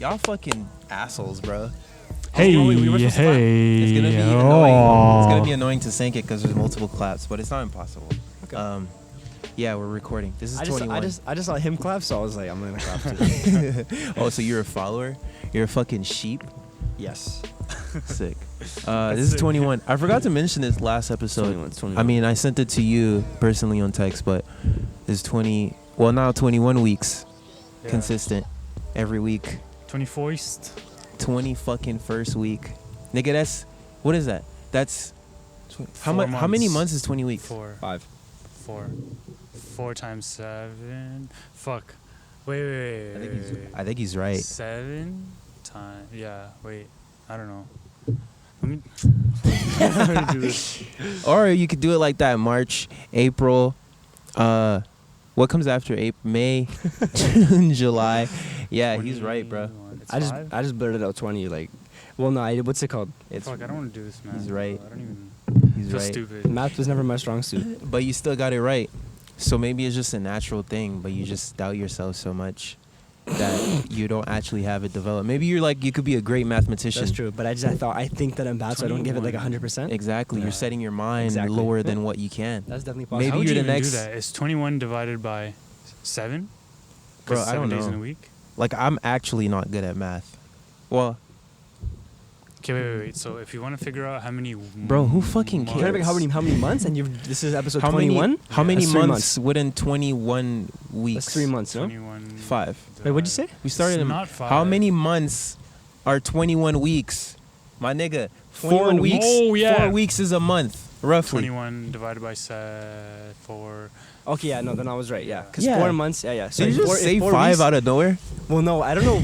Y'all fucking assholes, bro. Hey, It's gonna be annoying. It's gonna be annoying to sync it because there's multiple claps, but it's not impossible. Okay. Yeah, we're recording. This is 21. I just saw him clap, so I was like, I'm gonna clap too. Oh, so you're a follower? You're a fucking sheep? Yes. Sick. This is 21. I forgot to mention this last episode. 21. I mean, I sent it to you personally on text, but it's 21 weeks consistent every week. 21st. 20 fucking first week. Nigga, what is that? That's how many months is 20 weeks? 4. 5. 4 times 7. Fuck. Wait. I think he's right. 7 times. Yeah. Wait. I don't know. Let me do this. Or you could do it like that: March, April. What comes after April? May, June, July. Yeah, he's right, bro. I just blurted out 20. Like, well, no. What's it called? Fuck. I don't want to do this, man. He's right. I don't even. He's feel right. stupid. Math was never my strong suit. But you still got it right. So maybe it's just a natural thing, but you just doubt yourself so much that you don't actually have it developed. Maybe you could be a great mathematician. That's true. But I think that I'm bad, so I don't give it like 100%. Exactly. Yeah. You're setting your mind lower than what you can. That's definitely possible. Maybe How would you're you the even next. do that? Is 21 divided by 7? Bro, I 7 don't days know. in a week. Like, I'm actually not good at math. Well, Okay, wait. So if you want to figure out how many, bro, who fucking months- Can I pick how many months? And this is episode how 21. How many That's 3 months within 21 weeks? That's 3 months, no? 21. 5. Wait, what'd you say? We started It's in not 5. How many months are 21 weeks? My nigga, 21 4 weeks. Oh, yeah. 4 weeks is a month, roughly. 21 divided by 4. Okay, yeah, no, then I was right, yeah. Because Yeah. 4 months, yeah. So you just say 4 5 weeks- out of nowhere? Well, no, I don't know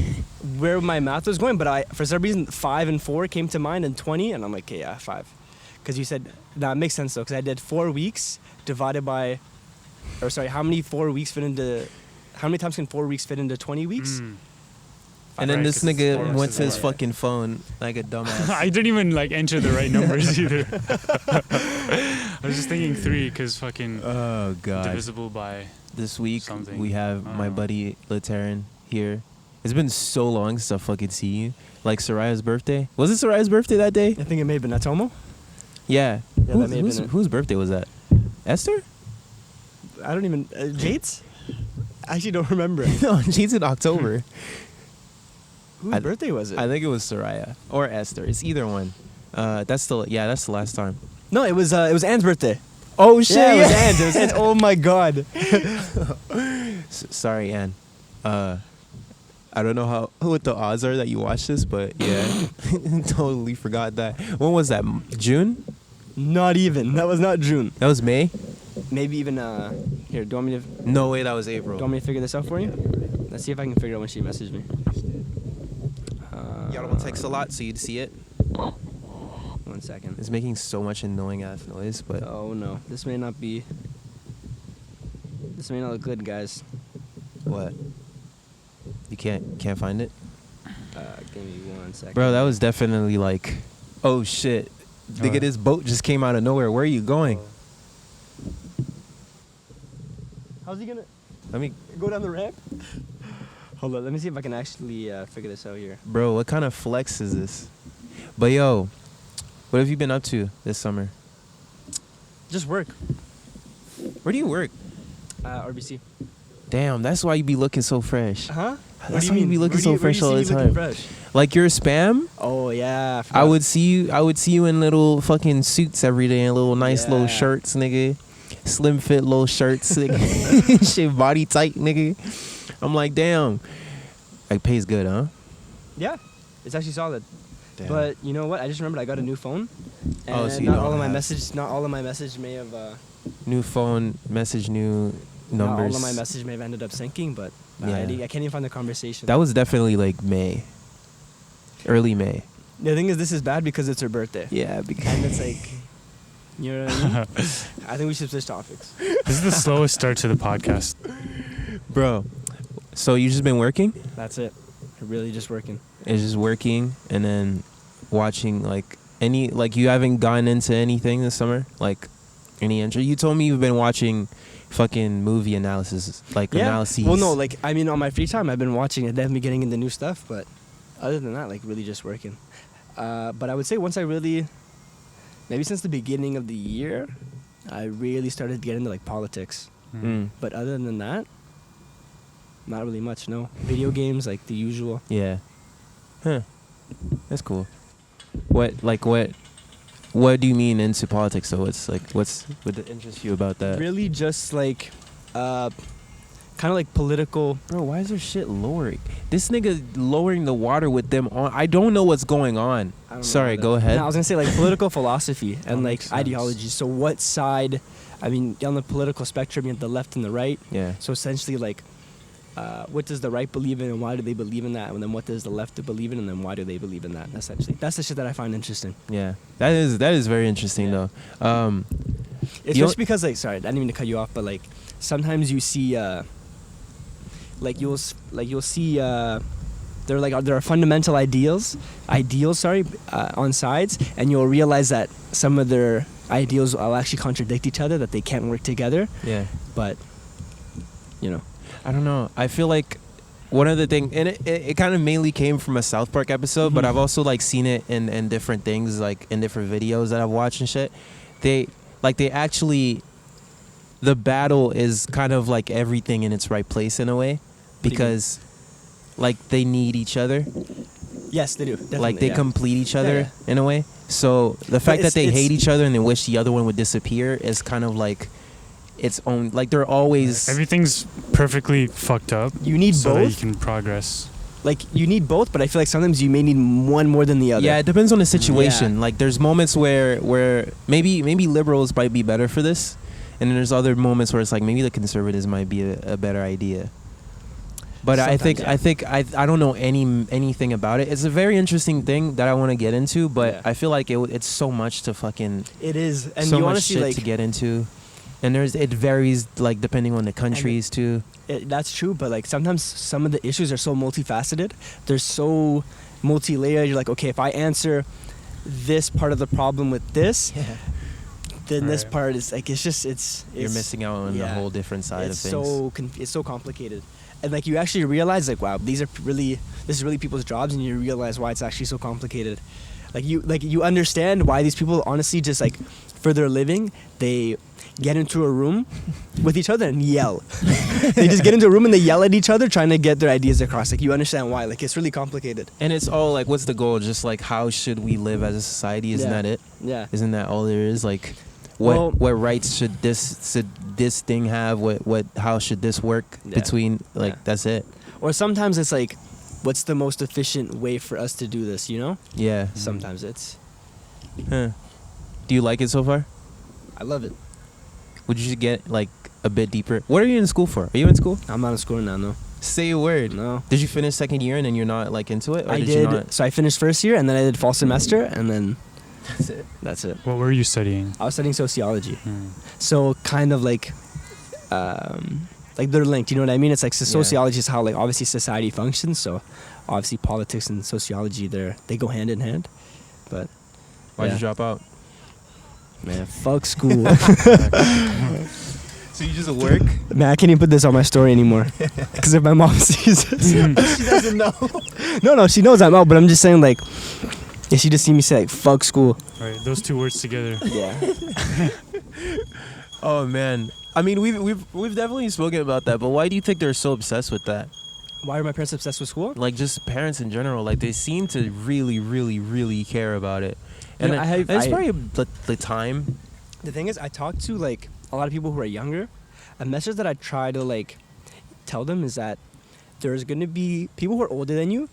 where my math was going, but for some reason 5 and 4 came to mind, and 20, and I'm like, okay, yeah, 5. Because you said, that makes sense though, because I did 4 weeks divided by, or sorry, how many times can 4 weeks fit into 20 weeks? And then Right, this 'cause nigga 4 went months to is his a lot. fucking phone like a dumbass. I didn't even enter the right numbers either. I was just thinking 3 because fucking Oh, God. divisible by. This week, Something. we have I don't my know. buddy Letaryn here. It's been so long since I fucking see you. Like Soraya's birthday. Was it Soraya's birthday that day? I think it may have been Natomo. Yeah. Yeah, that may have been it. Whose birthday was that? Esther? I don't even, Jade's? I actually don't remember. No, she's in October. Whose birthday was it? I think it was Soraya or Esther. It's either one. That's the last time. No, it was Anne's birthday. Oh shit! Yeah, it was Anne's. Oh my god. Sorry, Anne. I don't know what the odds are that you watch this, but yeah, totally forgot that. When was that? June? Not even. That was not June. That was May? Maybe even here. Do you want me to? No way, that was April. Do you want me to figure this out for you? Let's see if I can figure out when she messaged me. Y'all don't text a lot, so you'd see it. 1 second. It's making so much annoying ass noise, but Oh no, this may not look good, guys. what? You can't find it, Give me 1 second. bro. That was definitely like, oh shit. Nigga, What? this boat just came out of nowhere. Where are you going? How's he gonna Let me, go down the ramp? Hold on, let me see if I can actually figure this out here. bro. What kind of flex is this? But yo, what have you been up to this summer? Just work. Where do you work? RBC. Damn, that's why you be looking so fresh. Huh? That's why you be looking so fresh all the time. Fresh? Like your spam, Oh yeah. I would see you in little fucking suits every day and little nice little Yeah. shirts, nigga. Slim fit little shirts, nigga. Shit, body tight, nigga. I'm like, damn. Like, pays good, huh? Yeah, it's actually solid. Damn. But you know what? I just remembered I got a new phone. And Oh, so you not don't all of my have- message may have. New phone, message, new numbers. Not all of my message may have ended up syncing, but Yeah. I can't even find the conversation. That was definitely like May. Early May. The thing is, this is bad because it's her birthday. Yeah, because And it's like, you know what I mean? I think we should switch topics. This is the slowest start to the podcast. bro. So you just been working? That's it. Really just working. It's just working and then watching you haven't gotten into anything this summer? Like any intro? You told me you've been watching fucking movie analysis, analyses. Well, no, on my free time, I've been watching and definitely getting into new stuff, but Other than that, like really just working. But I would say once I really, maybe since the beginning of the year, I really started getting into like politics. But other than that, not really much. No video games, like the usual. Yeah. Huh. That's cool. What do you mean into politics though? It's like what interests you about that? Really, just like, kind of like political. Bro, why is there shit lowering? This nigga lowering the water with them on. I don't know what's going on. I don't know Sorry, that. go ahead. No, I was gonna say like political philosophy and like makes sense. ideology. So what side? I mean, on the political spectrum, you have the left and the right. Yeah. So essentially, like, what does the right believe in, and why do they believe in that? And then what does the left believe in, and then why do they believe in that? Essentially, that's the shit that I find interesting. Yeah. That is very interesting Yeah. though. It's You just because, like, sorry, I didn't mean to cut you off, but like, sometimes you see, you'll see, there are fundamental ideals, on sides, and you'll realize that some of their ideals will actually contradict each other, that they can't work together. Yeah. But, you know. I don't know. I feel like one of the things, and it kind of mainly came from a South Park episode, but Mhm. I've also like seen it in different things, like in different videos that I've watched and shit. They actually, the battle is kind of like everything in its right place in a way, do you mean? because like they need each other, Yes, they do. Definitely, like they yeah. complete each other Yeah. in a way. So the fact that it's- they it's- hate each other and they wish the other one would disappear is kind of like its own. Like they're always. Everything's perfectly fucked up. You need so that you both. can progress. Like, you need both, but I feel like sometimes you may need one more than the other. Yeah, it depends on the situation. Yeah. Like there's moments where maybe liberals might be better for this, and then there's other moments where it's like maybe the conservatives might be a better idea. But Sometimes, I don't know anything about it. It's a very interesting thing that I want to get into, but Yeah. I feel like it's so much to fucking It is. And so you much honestly, shit like, to get into, and it varies like depending on the countries too. That's true, but like sometimes some of the issues are so multifaceted. They're so multi-layered. You're like, okay, if I answer this part of the problem with this, then this Right. part is like, it's You're missing out on a yeah. whole different side it's of things. so it's so complicated, and like you actually realize like, wow, this is really people's jobs, and you realize why it's actually so complicated. Like you understand why these people honestly just like for their living they get into a room with each other and yell. They just get into a room and they yell at each other trying to get their ideas across. Like you understand why. Like it's really complicated. And it's all like, what's the goal? Just like, how should we live as a society? Isn't Yeah. that it? Yeah. Isn't that all there is? Like, Well- what rights should this thing have? How should this work Yeah. between? Like, Yeah. that's it. Or sometimes it's like, what's the most efficient way for us to do this? You know. Yeah. Sometimes it's. Huh. Do you like it so far? I love it. Would you get like a bit deeper? What are you in school for? Are you in school? I'm not in school now. No. Say a word. No. Did you finish second year and then you're not like into it? Or I you did. not? So I finished first year and then I did fall semester and then That's it. that's it. What were you studying? I was studying sociology. Hmm. So kind of like they're linked. You know what I mean? It's like Yeah. sociology is how like obviously society functions. So obviously politics and sociology they go hand in hand. But Why'd yeah. you drop out? Man, fuck school. So you just work? Man, I can't even put this on my story anymore because if my mom sees this, she doesn't know. No, she knows I'm out. But I'm just saying like, yeah, she just see me say like fuck school. Right, those two words together. Yeah. Oh man. I mean, we've definitely spoken about that, but why do you think they're so obsessed with that? Why are my parents obsessed with school? Like just parents in general, like they seem to really, really, really care about it. And You know, it's probably the time. The thing is, I talk to like a lot of people who are younger. A message that I try to like tell them is that there's gonna be people who are older than you.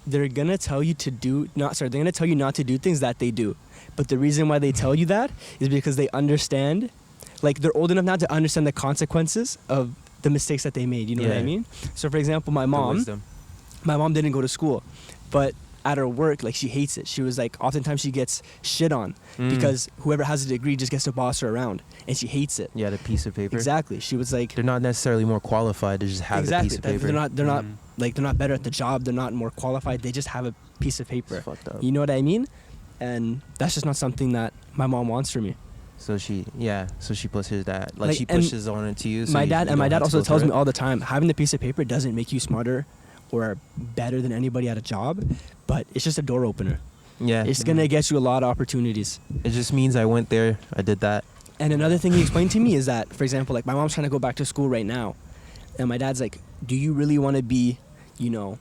They're gonna tell you they're gonna tell you not to do things that they do. But the reason why they tell you that is because they understand, like they're old enough now to understand the consequences of the mistakes that they made. You know what I Yeah. mean? So for example, The wisdom. my mom didn't go to school, but at her work, like she hates it. She was like, oftentimes she gets shit on because whoever has a degree just gets to boss her around, and she hates it. Yeah, the piece of paper. Exactly. She was like, They're not necessarily more qualified to just have the piece of paper. They're not like they're not better at the job. They're not more qualified. They just have a piece of paper. It's fucked up. You know what I mean? And that's just not something that my mom wants for me. So she pushes that, Like, she and pushes on it to you. So my you dad don't have to also go tells through me it? all the time, having the piece of paper doesn't make you smarter or are better than anybody at a job, but it's just a door opener. Yeah. It's gonna get you a lot of opportunities. It just means I went there, I did that. And another thing he explained to me is that, for example, like my mom's trying to go back to school right now, and my dad's like, do you really want to be, you know,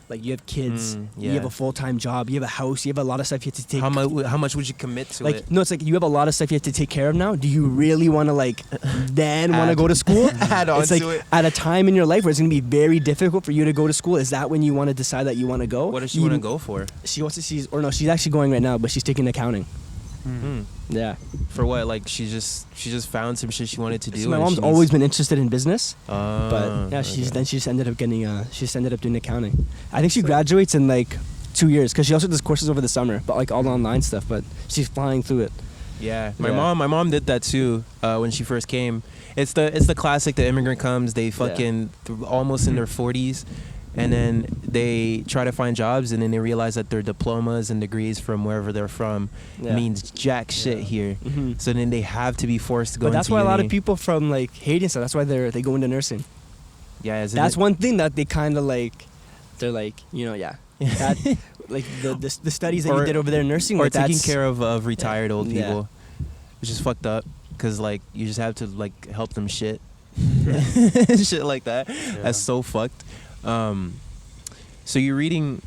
like you have kids, you have a full-time job, you have a house, you have a lot of stuff you have to take. How much would you commit to like, it? No, it's like you have a lot of stuff you have to take care of now. Do you really want to like then want to go to school? Add on it's like to it. at a time in your life where it's going to be very difficult for you to go to school. Is that when you want to decide that you want to go? What does she want to go for? She wants to she's actually going right now, but she's taking accounting. Yeah. For what? Like she just found some shit she wanted to do. So my mom's always been interested in business, but yeah, she just ended up getting doing accounting. I think she graduates in like 2 years because she also does courses over the summer, but like all online stuff. But she's flying through it. Yeah, my mom did that too when she first came. It's the classic. The immigrant comes, they fucking almost in their 40s. And then they try to find jobs, and then they realize that their diplomas and degrees from wherever they're from means jack shit here. Mm-hmm. So then they have to be forced to go. But that's why a lot of people from like Haiti and stuff. That's why they go into nursing. Yeah, that's one thing that they kind of like. They're like, you know, that, like the studies that you did over there in nursing, or like taking care of retired old people, which is fucked up because like you just have to like help them shit like that. Yeah. That's so fucked. So you're reading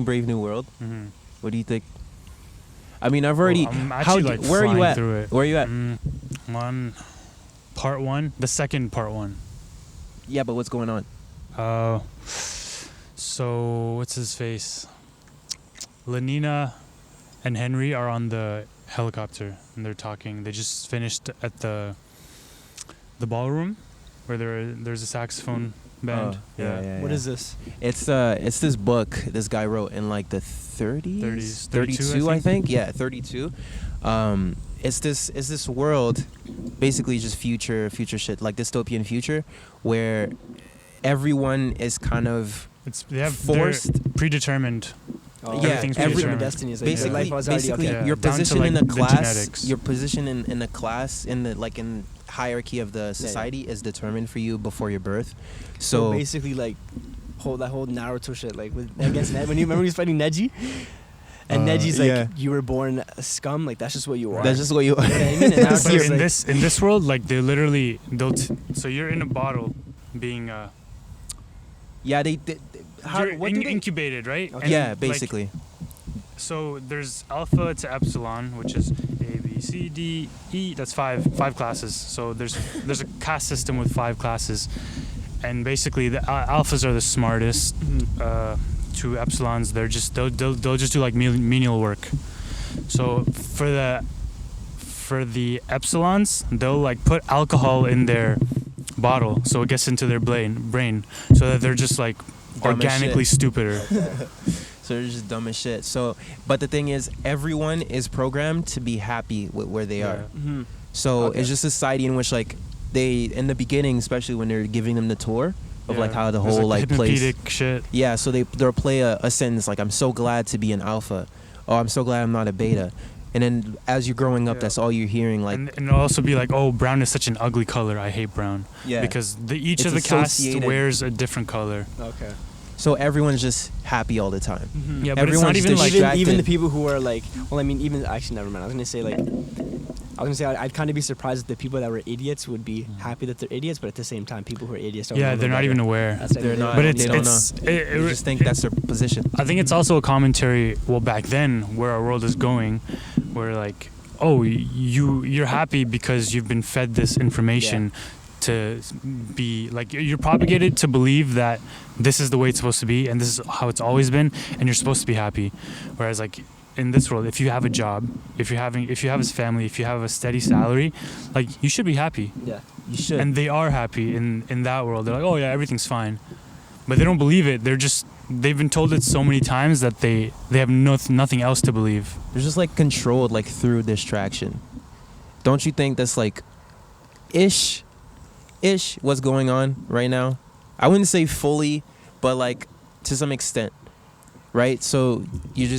Brave New World. Mm-hmm. What do you think? I mean, I've already. I'm actually like where are you at? Through it. Where are you at? On part 1, the second part 1. Yeah, but what's going on? So what's his face? Lenina and Henry are on the helicopter and they're talking. They just finished at the ballroom where there's a saxophone band. What is this? It's this book this guy wrote in like the 30s, 32 I think. Yeah, 32. It's this world, basically just future shit, like dystopian future, where everyone is kind of forced, predetermined. Everything's predetermined. Destiny is like basically your position in a class, your position in a class in the hierarchy of the society is determined for you before your birth. So basically, like, that whole Naruto shit, like against Ned. When you remember he was fighting Neji, and Neji's like, you were born a scum. Like that's just what you are. That's just what you are. And in this world, like they literally so you're in a bottle, being incubated, right? Okay. Yeah, basically. Like, so there's alpha to epsilon, which is A, B, C, D, E. That's five classes. So there's a caste system with 5 classes, and basically the alphas are the smartest. 2 epsilons, they'll just do like menial work. So for the epsilons, they'll like put alcohol in their bottle so it gets into their brain, so that they're just like organically stupider. So they're just dumb as shit. So, but the thing is, everyone is programmed to be happy with where they are. Mm-hmm. So it's just a society in which, like, they in the beginning, especially when they're giving them the tour of like how the whole like place. Shit. Yeah. So they'll play a sentence like, "I'm so glad to be an alpha," "Oh, I'm so glad I'm not a beta." And then as you're growing up, that's all you're hearing. Like, and it'll also be like, "Oh, brown is such an ugly color. I hate brown." Yeah. Because each of the casts wears a different color. Okay. So everyone's just happy all the time. Mm-hmm. Yeah, but everyone's it's not even like even the people who are like, well, I mean, even actually, never mind. I was gonna say I'd kind of be surprised if the people that were idiots would be happy that they're idiots, but at the same time, people who are idiots don't. Yeah, they're not even aware. They're not. But they don't know. They just think that's their position. I think it's also a commentary. Well, back then, where our world is going, where like, oh, you're happy because you've been fed this information. To be like, you're propagated to believe that this is the way it's supposed to be and this is how it's always been, and you're supposed to be happy. Whereas like in this world, if you have a job, if you have a family, if you have a steady salary, like you should be happy. Yeah, you should. And they are happy in that world. They're like, oh yeah, everything's fine, but they don't believe it. They've been told it so many times that they have nothing else to believe. They're just like controlled like through distraction. Don't you think that's like ish what's going on right now? I wouldn't say fully, but like to some extent, right? So you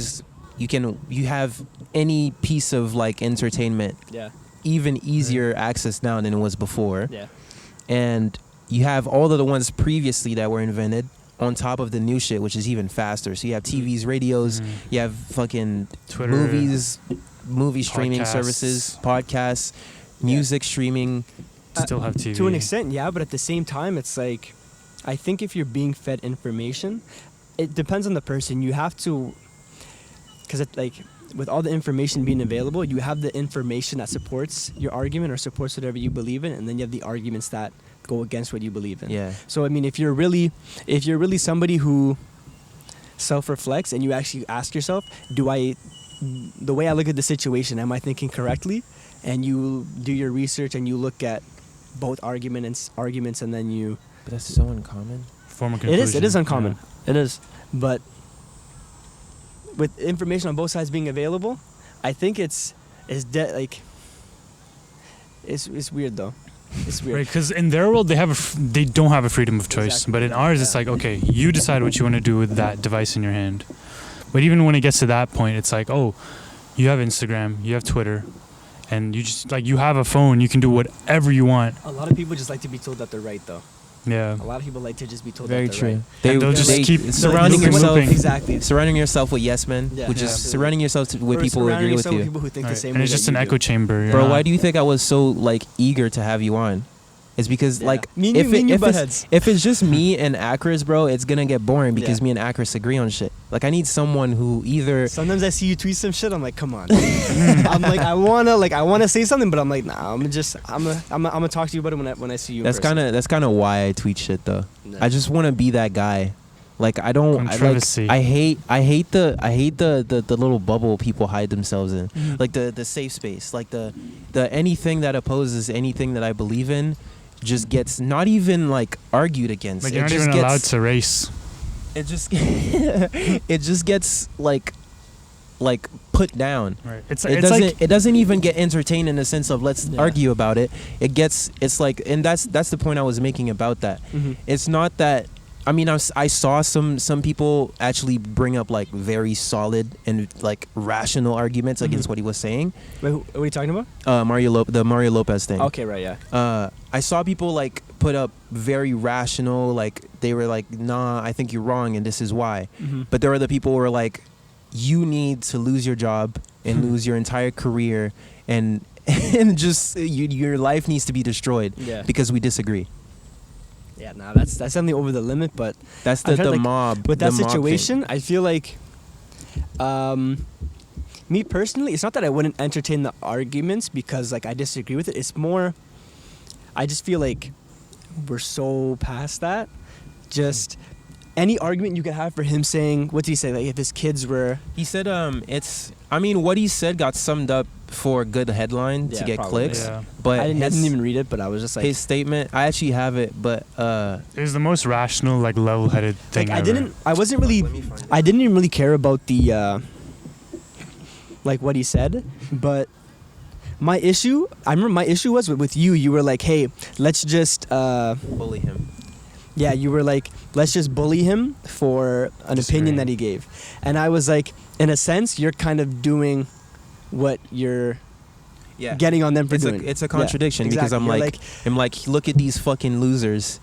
have any piece of like entertainment, even easier access now than it was before. Yeah. And you have all of the ones previously that were invented on top of the new shit, which is even faster. So you have TVs, radios, you have fucking Twitter, movies, movie streaming podcasts. services, podcasts, music streaming. Still have TV. To an extent, yeah, but at the same time, it's like, I think if you're being fed information, it depends on the person. You have to, because like with all the information being available, you have the information that supports your argument or supports whatever you believe in, and then you have the arguments that go against what you believe in. Yeah. So I mean, if you're really somebody who self-reflects and you actually ask yourself, the way I look at the situation, am I thinking correctly? And you do your research and you look at both arguments, and then you. But that's so uncommon. Form a conclusion. It is uncommon. Yeah. It is, but with information on both sides being available, I think it's weird though. It's weird. Right, because in their world they don't have a freedom of choice, Exactly. but in ours it's like, okay, you decide what you want to do with that device in your hand. But even when it gets to that point, it's like, oh, you have Instagram, you have Twitter, and you just like you have a phone, you can do whatever you want. A lot of people just like to be told that they're right though. Yeah. A lot of people like to just be told Very that they're true. right. And they'll just keep surrounding looping, yourself. looping. Exactly. Surrounding yourself with yes men, Yeah. which is Yeah. surrounding yourself with Or people who surrounding agree with yourself you. people who think Right. the same And way it's just that an you echo do. chamber. Yeah. Bro, why do you think I was so like eager to have you on? It's because Yeah. like Me and you- if me and you butt it's, heads. if it's just me and Acris, bro, it's gonna get boring because Yeah. me and Acris agree on shit. Like I need someone who either Sometimes I see you tweet some shit. I'm like, come on. I'm like, I wanna say something, but I'm like, nah. I'm gonna talk to you about it when I see you. in that's person. kind of why I tweet shit though. Nah. I just want to be that guy. Like I don't Controversy. I hate the little bubble people hide themselves in. Mhm. Like the safe space. Like the anything that opposes anything that I believe in just gets not even like argued against. Like It you're not just even allowed gets- to race. It just it just gets like put down. Right. It's Doesn't like it doesn't even get entertained in the sense of let's Yeah. argue about it. It's like, and that's the point I was making about that. Mhm. It's not that. I mean, I saw some people actually bring up like very solid and like rational arguments against what he was saying. Wait, what are you talking about? The Mario Lopez thing. Okay, right, yeah. I saw people like put up very rational, like they were like, nah, I think you're wrong and this is why. Mm-hmm. But there are the people who were like, you need to lose your job and lose your entire career and just your life needs to be destroyed Yeah. because we disagree. Yeah, nah, that's definitely over the limit, but That's I've heard, the like, mob. with that the mob thing. situation, I feel like, me personally, it's not that I wouldn't entertain the arguments because like I disagree with it. It's more, I just feel like we're so past that. Just any argument you can have for him saying, what did he say? Like if his kids were, He said, what he said got summed up for a good headline to Yeah, get probably. clicks. Yeah. But I didn't his, even read it, but I was just like, his statement, I actually have it, but it was the most rational, like level-headed thing like ever. I didn't even really care about the like what he said, but I remember my issue was with you. You were like, hey, let's just bully him. yeah, you were like, let's just bully him for an opinion that he gave. And I was like, in a sense, you're kind of doing what you're Yeah. getting on them for It's doing. it's a Yeah, contradiction because exactly. You're I'm like, look at these fucking losers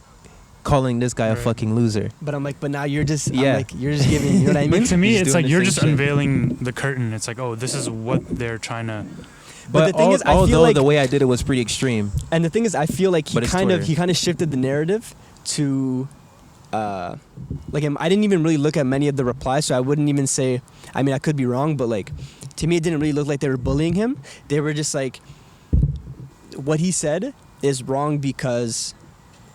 calling this guy a Right. fucking loser. but I'm like, but now you're just, Yeah. I'm like, you're just giving, you know what I mean? But to me, He's it's doing like the you're same just shit. unveiling the curtain. It's like, oh, this is what they're trying to. But the thing is, I feel although like, the way I did it was pretty extreme. and the thing is, I feel like But it's Twitter. he kind of shifted the narrative to, like I didn't even really look at many of the replies, so I wouldn't even say. I mean, I could be wrong, but like, to me, it didn't really look like they were bullying him. They were just like, what he said is wrong because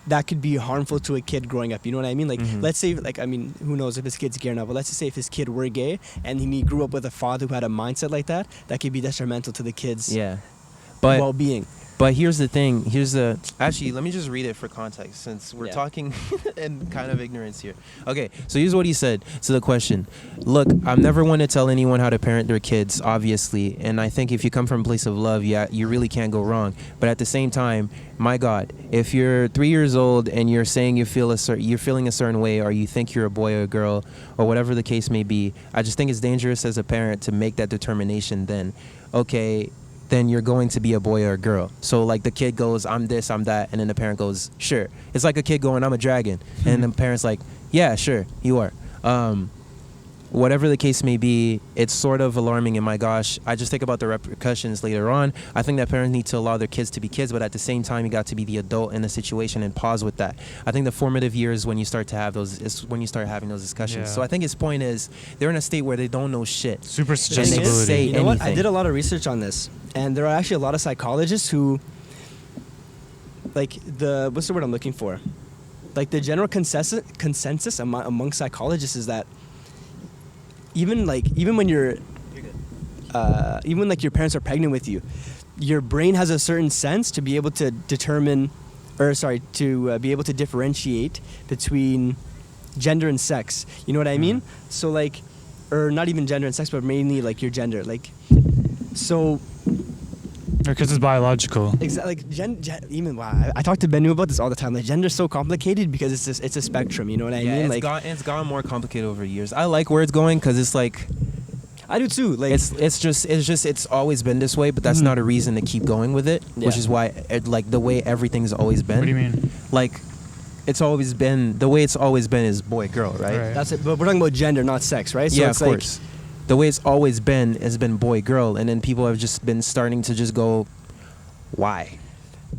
that could be harmful to a kid growing up. You know what I mean? Like, Mhm. let's say, like, I mean, who knows if his kid's gay or not, but let's just say if his kid were gay and he grew up with a father who had a mindset like that, that could be detrimental to the kid's Yeah. But well-being. But here's the thing. Actually, let me just read it for context since we're Yeah. talking in kind of ignorance here. Okay, so here's what he said to the question. Look, I'm never one to tell anyone how to parent their kids, obviously. And I think if you come from a place of love, yeah, you really can't go wrong. But at the same time, my God, if you're 3 years old and you're saying you're feeling a certain way or you think you're a boy or a girl or whatever the case may be, I just think it's dangerous as a parent to make that determination then. Okay, then you're going to be a boy or a girl. So like the kid goes, I'm this, I'm that, and then the parent goes, sure. It's like a kid going, I'm a dragon, and the parent's like, yeah, sure, you are. Whatever the case may be, it's sort of alarming, and my gosh, I just think about the repercussions later on. I think that parents need to allow their kids to be kids, but at the same time, you got to be the adult in the situation and pause with that. I think the formative years when you start to have those is when you start having those discussions. Yeah. So I think his point is they're in a state where they don't know shit. Super They suggestibility. say You know what? I anything. did a lot of research on this, and there are actually a lot of psychologists who, like what's the word I'm looking for? Like the general consensus among psychologists is that even when you're, even like your parents are pregnant with you, your brain has a certain sense to be able to determine, be able to differentiate between gender and sex. You know what I mean? So like, or not even gender and sex, but mainly like your gender. Like, so. Because it's biological. Exactly. Like even wow, I talk to Benu about this all the time. Like gender's so complicated because it's a spectrum. You know what I mean? Like It's gotten more complicated over years. I like where it's going because it's like I do too. Like it's always been this way, but that's not a reason to keep going with it. Yeah. Which is why like the way everything's always been. What do you mean? Like it's always been the way it's always been is boy girl, right? Right. that's it. But we're talking about gender, not sex, right? So yeah, it's of course. The way it's always been has been boy girl, and then people have just been starting to just go, why?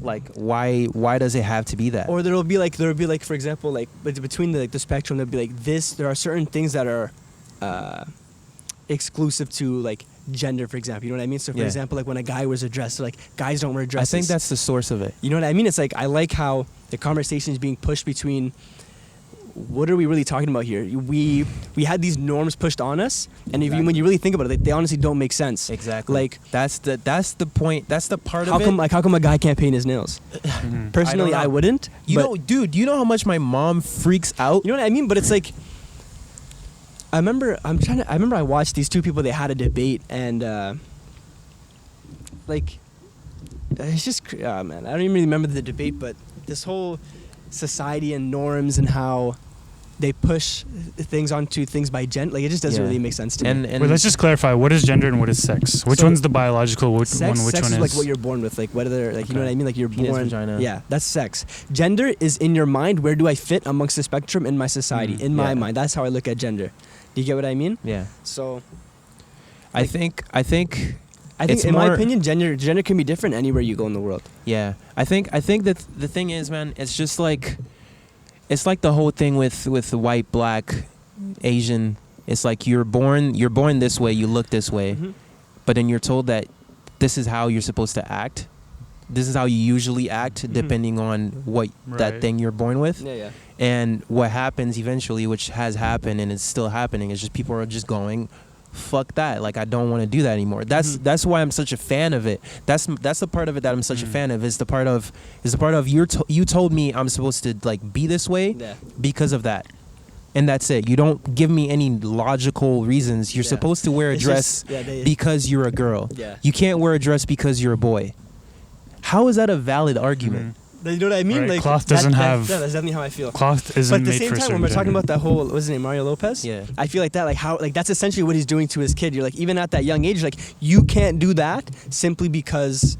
Like why does it have to be that? Or there'll be like for example like between the spectrum there'll be like this. There are certain things that are exclusive to like gender, for example. You know what I mean? So for Yeah. example, like when a guy wears a dress, like guys don't wear I dresses. think that's the source of it. You know what I mean? It's like I like how the conversation is being pushed between what are we really talking about here? We had these norms pushed on us, and when you really think about it, they honestly don't make sense. Exactly. Like that's the point. That's the part how of come it. how come a guy can't paint his nails? Personally, know. I wouldn't. You but know, dude, you know how much my mom freaks out? you know what I mean? But it's like I remember I watched these two people. They had a debate, and like it's just man, I don't even really remember the debate, but this whole society and norms and how they push things onto things by gender, like it just doesn't Yeah. really make sense to me. And Wait, let's just clarify. What is gender and what is sex? Which So, one's the biological? Which sex one is is? like what you're born with, like whether like you know Okay. what I mean, like you're Penis, born. vagina. Yeah, that's sex. Gender is in your mind. Where do I fit amongst the spectrum in my society? In my Yeah. mind, that's how I look at gender. Do you get what I mean? yeah. So I think I think It's in my more- opinion, gender can be different anywhere you go in the world. yeah. I think that the thing is, man, it's just like it's like the whole thing with the white, black, Asian. It's like you're born this way, you look this way, but then you're told that this is how you're supposed to act. This is how you usually act, depending on what that Right. thing you're born with. Yeah. And what happens eventually, which has happened and it's still happening, is just people are just going, fuck that. Like, I don't want to do that anymore. That's why I'm such a fan of it. That's the part of it that I'm such a fan of. Is the part of you told me I'm supposed to like be this way Yeah. because of that. And that's it. You don't give me any logical reasons. You're Yeah. supposed to wear a It's dress just- because you're a girl. Yeah. You can't wear a dress because you're a boy. How is that a valid argument? You know what I mean? Right, Like cloth doesn't have- Yeah, that's definitely how I feel. Cloth isn't But at the made same for time, certain when we're talking gender. about that whole, what's his name, Mario Lopez? Yeah. I feel like that, like how, like that's essentially what he's doing to his kid. You're like, even at that young age, like you can't do that simply because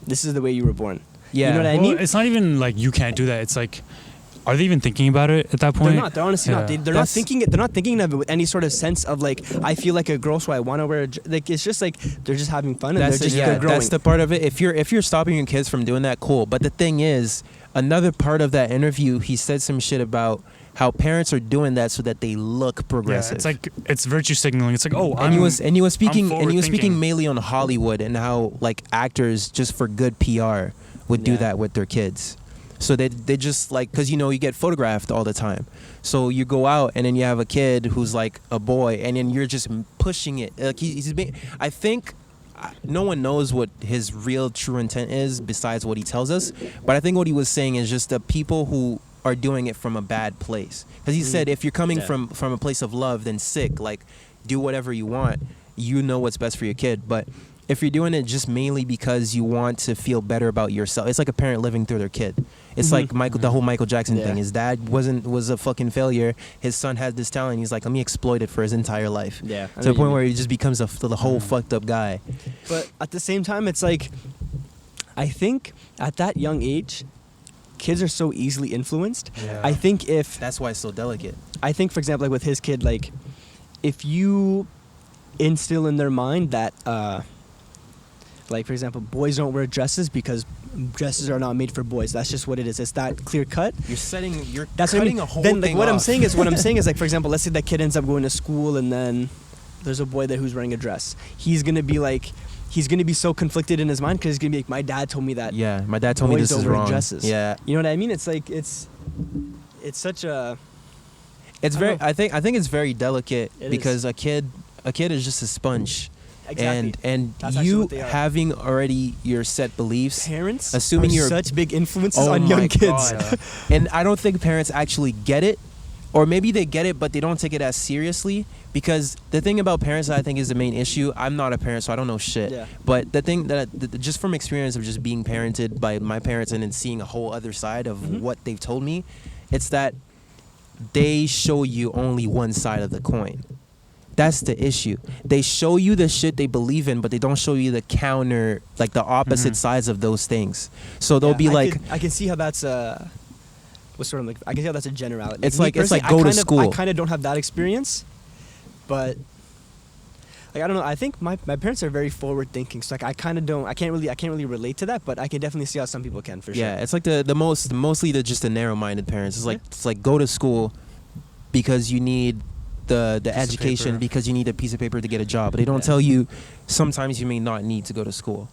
this is the way you were born. Yeah. You know what I Well, mean? it's not even like you can't do that. It's like, are they even thinking about it at that point? They're not. They're honestly not. Yeah. They're not thinking it. They're not thinking of it with any sort of sense of like, I feel like a girl, so I want to wear. Like it's just like they're just having fun and That's they're just yeah. they're growing. That's the part of it. If you're stopping your kids from doing that, cool. But the thing is, another part of that interview, he said some shit about how parents are doing that so that they look progressive. Yeah, it's like it's virtue signaling. It's like, oh, and he was speaking forward-thinking. mainly on Hollywood and how like actors just for good PR would do Yeah. that with their kids. So they just like, because you know you get photographed all the time, so you go out and then you have a kid who's like a boy and then you're just pushing it. Like I think no one knows what his real true intent is besides what he tells us, but I think what he was saying is just the people who are doing it from a bad place, because he said if you're coming Yeah. from a place of love, then sick, like do whatever you want, you know what's best for your kid. But if you're doing it just mainly because you want to feel better about yourself, it's like a parent living through their kid. It's like the whole Michael Jackson thing. His dad was a fucking failure. His son had this talent. He's like, let me exploit it for his entire life. Yeah. To the point where he just becomes the whole fucked up guy. But at the same time, it's like, I think at that young age, kids are so easily influenced. Yeah. I think That's why it's so delicate. I think, for example, like with his kid, like if you instill in their mind that, like for example, boys don't wear dresses because dresses are not made for boys. That's just what it is. It's that clear cut. You're That's cutting what I mean. a whole Then, like, thing what off. I'm saying is like, for example, let's say that kid ends up going to school and then there's a boy there who's wearing a dress. He's gonna be so conflicted in his mind because he's gonna be like, my dad told me that. Yeah, my dad told me boys this don't is wear wrong. dresses. Yeah, You know what I mean? It's like it's such a. it's I very. don't know. I think it's very delicate It because a kid is just a sponge. Exactly. And That's actually you what they are. having already your set beliefs, Parents assuming are you're such big influences oh on my young kids. God. And I don't think parents actually get it, or maybe they get it but they don't take it as seriously, because the thing about parents that I think is the main issue, I'm not a parent so I don't know shit, Yeah. but the thing that just from experience of just being parented by my parents and then seeing a whole other side of what they've told me, it's that they show you only one side of the coin. That's the issue. They show you the shit they believe in, but they don't show you the counter, like the opposite sides of those things. So they'll be like, I can see how that's what's sort of like. I can see how that's a generality. It's Me like- it's personally, like go to school. I kind of don't have that experience, but like I don't know. I think my parents are very forward thinking. So like I can't really relate to that, but I can definitely see how some people can for sure. yeah, it's like mostly just the narrow-minded parents. It's like go to school because you need the Piece of education, paper. because you need a piece of paper to get a job, but they don't Yeah. tell you sometimes you may not need to go to school,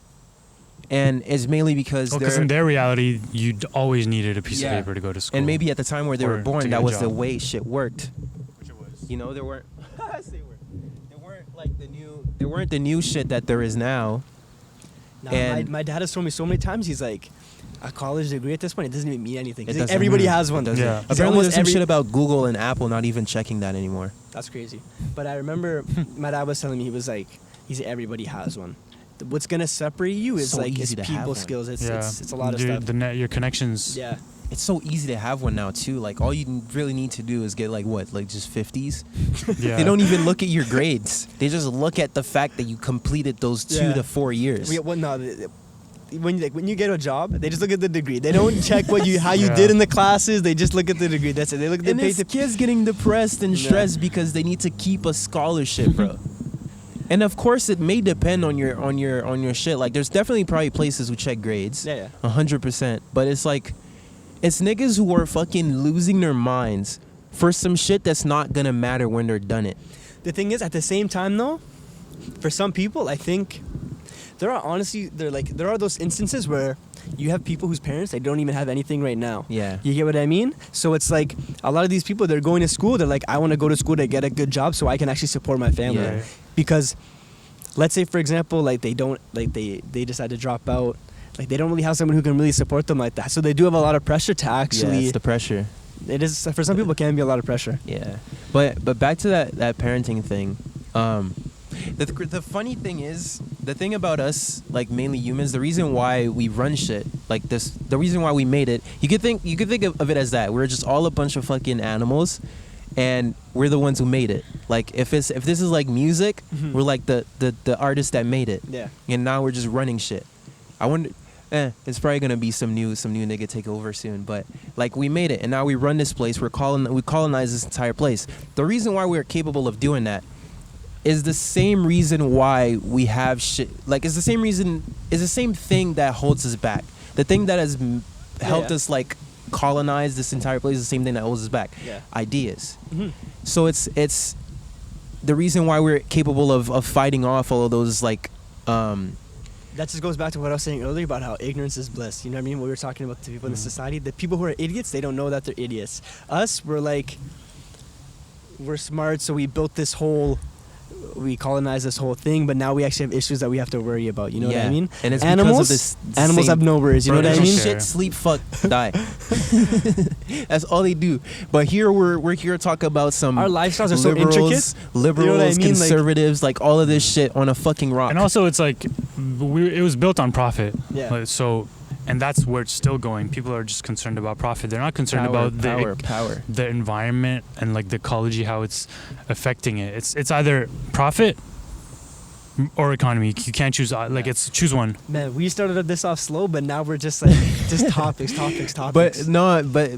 and it's mainly because Because they're in their reality, you always needed a piece Yeah. of paper to go to school. and maybe at the time where they Or were to born, get that a was the job. way shit worked. Which it was. You know, there weren't the new shit that there is now. Nah, And- my dad has told me so many times. He's like, a college degree at this point, it doesn't even mean anything. It He's like, doesn't. everybody has one. Doesn't. Yeah. He's like, Apparently, almost there's some every- shit about Google and Apple not even checking that anymore. That's crazy. But I remember my dad was telling me, he said everybody has one. What's gonna separate you is So like easy it's to have people one. skills. It's a lot of Your, stuff. The net, your connections. Yeah. It's so easy to have one now too. Like all you really need to do is get like just 50s. Yeah. They don't even look at your grades. They just look at the fact that you completed those 2 Yeah. to 4 years. When you get a job, they just look at the degree. They don't check how you Yeah. did in the classes. They just look at the degree. That's it. They look at the And pay. it's kids getting depressed and Yeah. stressed because they need to keep a scholarship, bro. And of course, it may depend on your shit. Like, there's definitely probably places who check grades, Yeah. 100%. But it's like, it's niggas who are fucking losing their minds for some shit that's not gonna matter when they're done it. The thing is, at the same time, though, for some people, I think there are those instances where you have people whose parents, they don't even have anything right now. Yeah. You get what I mean? So it's like a lot of these people, they're going to school. They're like, I want to go to school to get a good job so I can actually support my family. Yeah. Because let's say, for example, like they decide to drop out. Like they don't really have someone who can really support them like that. So they do have a lot of pressure to Yeah, actually. it's the pressure. It is, for some people, it can be a lot of pressure. Yeah, but back to that parenting thing. The funny thing is, the thing about us, like mainly humans, the reason why we run shit like this, the reason why we made it, you could think of it as that we're just all a bunch of fucking animals, and we're the ones who made it. Like if this is like music, we're like the artists that made it. Yeah. And now we're just running shit. I wonder. It's probably gonna be some new nigga take over soon, but like we made it, and now we run this place. We colonize this entire place. The reason why we're capable of doing that is the same reason why we have shit. Like it's the same thing that holds us back. The thing that has helped us like colonize this entire place is the same thing that holds us back. Yeah. Ideas. Mm-hmm. So it's the reason why we're capable of fighting off all of those like. That just goes back to what I was saying earlier about how ignorance is bliss. You know what I mean? When we were talking about the people in the society, the people who are idiots, they don't know that they're idiots. Us, we're smart, so we built this whole we colonized this whole thing, but now we actually have issues that we have to worry about. You know what I mean? And it's Animals, because of this animals same have no worries. You know Bro, what I they mean? don't shit, sleep, fuck, die. That's all they do. But here we're here to talk about some Our lifestyles are so liberals, intricate. liberals, You know what I mean? Like- conservatives, like all of this shit on a fucking rock. And also, it's like it was built on profit. Yeah. Like, so, and that's where it's still going. People are just concerned about profit. They're not concerned about power. the environment and like the ecology, how it's affecting it. It's either profit or economy. You can't choose. Like it's choose one. Man, we started this off slow, but now we're just like just topics. But no, but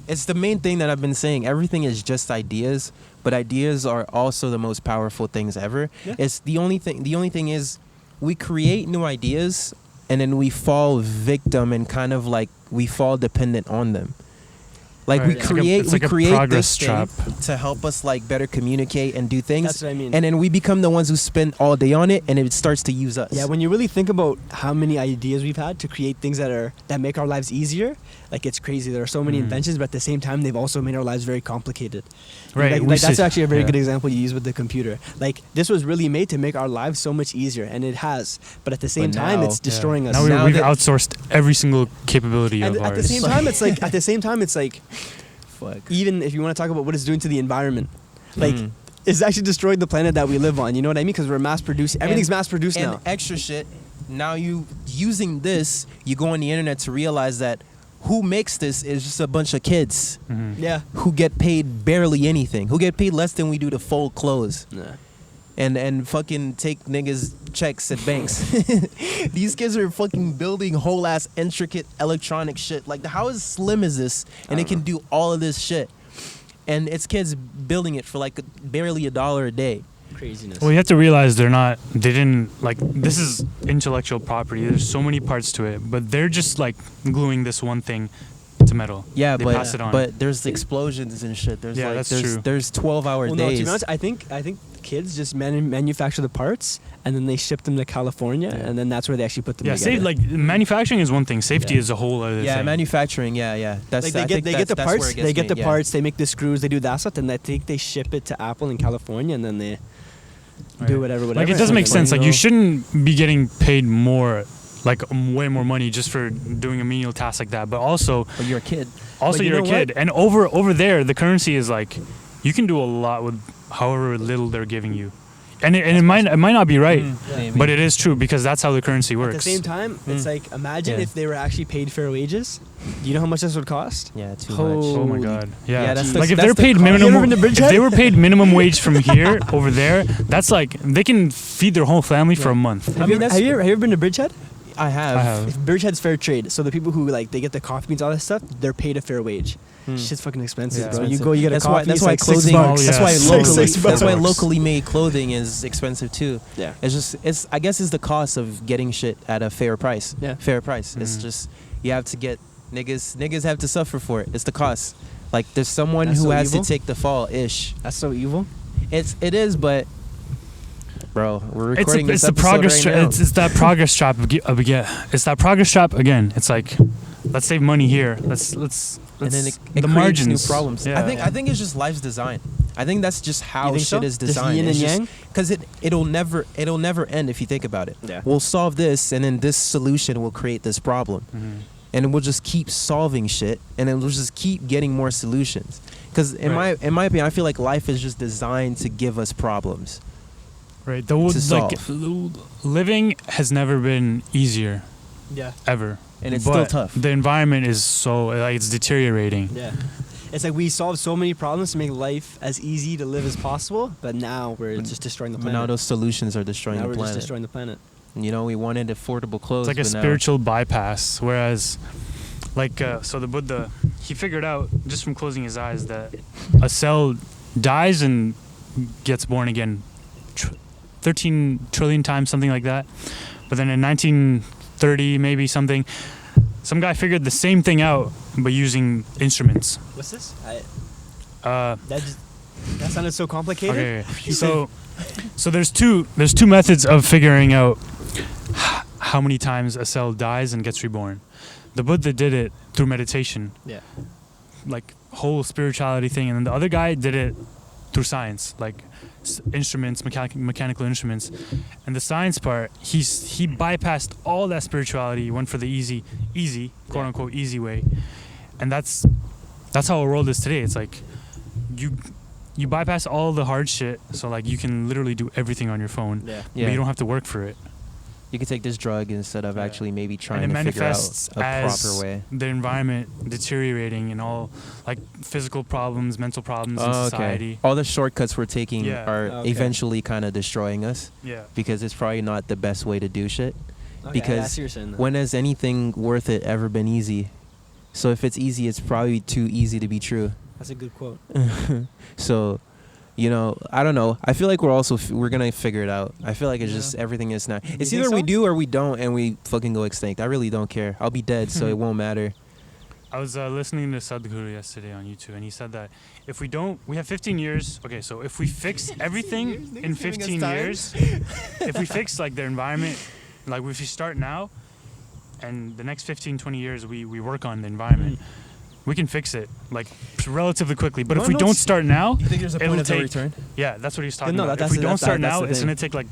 it's the main thing that I've been saying. Everything is just ideas, but ideas are also the most powerful things ever. Yeah. It's the only thing. The only thing is, we create new ideas, and then we fall victim and kind of like we fall dependent on them. Like Right. we It's like create, it's like we a create progress this trap. thing to help us like better communicate and do things. That's what I mean. And then we become the ones who spend all day on it, and it starts to use us. Yeah, when you really think about how many ideas we've had to create things that make our lives easier, like it's crazy. There are so many inventions, but at the same time, they've also made our lives very complicated. Right. Like that's sit- actually a very yeah. good example you use with the computer. Like this was really made to make our lives so much easier, and it has. But at the same But time, now- it's destroying us. Now, Now we've that- outsourced every single capability and of at ours. the same time, it's like Fuck. even if you want to talk about what it's doing to the environment, like Mm. it's actually destroyed the planet that we live on. You know what I mean? Because we're mass producing. Everything's mass produced and now. extra shit. Now you using this, you go on the internet to realize that who makes this is just a bunch of kids Mhm. Yeah. who get paid barely anything, who get paid less than we do to fold clothes and fucking take niggas checks at banks. These kids are fucking building whole ass intricate electronic shit. Like how is slim is this, and it can do all of this shit, and it's kids building it for like barely $1 a day. Craziness. Well, you have to realize they didn't like, this is intellectual property. There's so many parts to it, but they're just like gluing this one thing to metal. Yeah, They pass it on. but there's explosions and shit. There's Yeah, like that's there's true. there's 12-hour Well, no, to days. be honest, I think kids just manufacture the parts and then they ship them to California, and then that's where they actually put them Yeah, together. like manufacturing is one thing. Safety Yeah. is a whole other Yeah, thing. manufacturing. Yeah. That's like I think they get the that's where parts, it gets they get made, the yeah. parts, they make the screws, they do that stuff, and I think they ship it to Apple in California, and then they do Right. whatever. Like it and doesn't then make sense. they Like you go- shouldn't be getting paid more, like way more money just for doing a menial task like that. But also, But you're a kid. also you you're a know kid, what? and over there the currency is like, you can do a lot with however little they're giving you, and it might not be right, Maybe. but it is true because that's how the currency works. At the same time, it's like imagine Yeah. if they were actually paid fair wages. Do you know how much this would cost? Yeah, too Oh. much. Oh my Holy- god! Yeah, Yeah, that's the- like if that's they're the paid cost. minimum, You ever been to if Bridgehead? they were paid minimum wage from here over there, that's like they can feed their whole family for a month. Have you ever been to Bridgehead? I have. I have. If Bridgehead's fair trade, so the people who like they get the coffee beans, all that stuff, they're paid a fair wage. Hmm. Shit's fucking expensive, Yeah. bro. You go, you get a That's coffee. why. That's it's why like clothing. $6. That's why Yes. locally. $6 That's why bucks. locally made clothing is expensive too. Yeah. It's just. It's. I guess it's the cost of getting shit at a fair price. Yeah. Fair price. It's just. You have to get niggas. Niggas have to suffer for it. It's the cost. Like there's someone That's who so has evil. to take the fall. Ish. That's so evil. It is, but. Bro, we're It's, recording it's this the progress. episode right now. It's that progress trap. It's that progress trap again. It's like, let's save money here. Let's and then it the creates margins. new problems. Yeah. I think it's just life's design. I think that's just how You think shit so? is Just designed. yin and yang? Because it'll never end if you think about it. Yeah. We'll solve this, and then this solution will create this problem, Mhm. and we'll just keep solving shit, and then we'll just keep getting more solutions. Because in Right. my opinion, I feel like life is just designed to give us problems. Right. To Like solve. living has never been easier Yeah. ever, And it's But still tough. The environment is so like it's deteriorating. Yeah. It's like we solved so many problems to make life as easy to live as possible, but now we're just destroying the But planet. now those solutions are destroying Now the we're just planet. destroying the planet. You know, we wanted affordable clothes. It's like a but now- spiritual bypass. Whereas, like, so the Buddha, he figured out just from closing his eyes that a cell dies and gets born again 13 trillion times, something like that. But then in 1930, maybe something, some guy figured the same thing out, but using instruments. What's this? Uh, That sounded so complicated. Okay. So there's two methods of figuring out how many times a cell dies and gets reborn. The Buddha did it through meditation, Yeah. like whole spirituality thing, and then the other guy did it through science, like instruments, mechanical instruments, and the science part, he bypassed all that spirituality, went for the easy, quote unquote easy way, and that's how our world is today. It's like you bypass all the hard shit, so like you can literally do everything on your phone, but you don't have to work for it. You can take this drug instead of actually maybe trying and to figure out manifests a as proper way. the environment deteriorating and all like physical problems, mental problems in society. All the shortcuts we're taking are Okay. eventually kind of destroying us. Yeah. Because it's probably not the best way to do shit. Okay, Because I see what you're saying, though. when has anything worth it ever been easy? So if it's easy, it's probably too easy to be true. That's a good quote. So, you know, I don't know. I feel like we're gonna figure it out. I feel like it's just everything is not. It's think either we so? do or we don't, and we fucking go extinct. I really don't care. I'll be dead, so it won't matter. I was listening to Sadhguru yesterday on YouTube, and he said that if we don't, we have 15 years. Okay, so if we fix everything in 15 years, if we fix like the environment, like if we start now, and the next 15, 20 years we work on the environment, we can fix it like relatively quickly. But if we don't start now, You think there's a it'll point of no take- return? yeah, that's what he's talking No, about. that's If we the- don't start that's now, the it's thing. gonna take like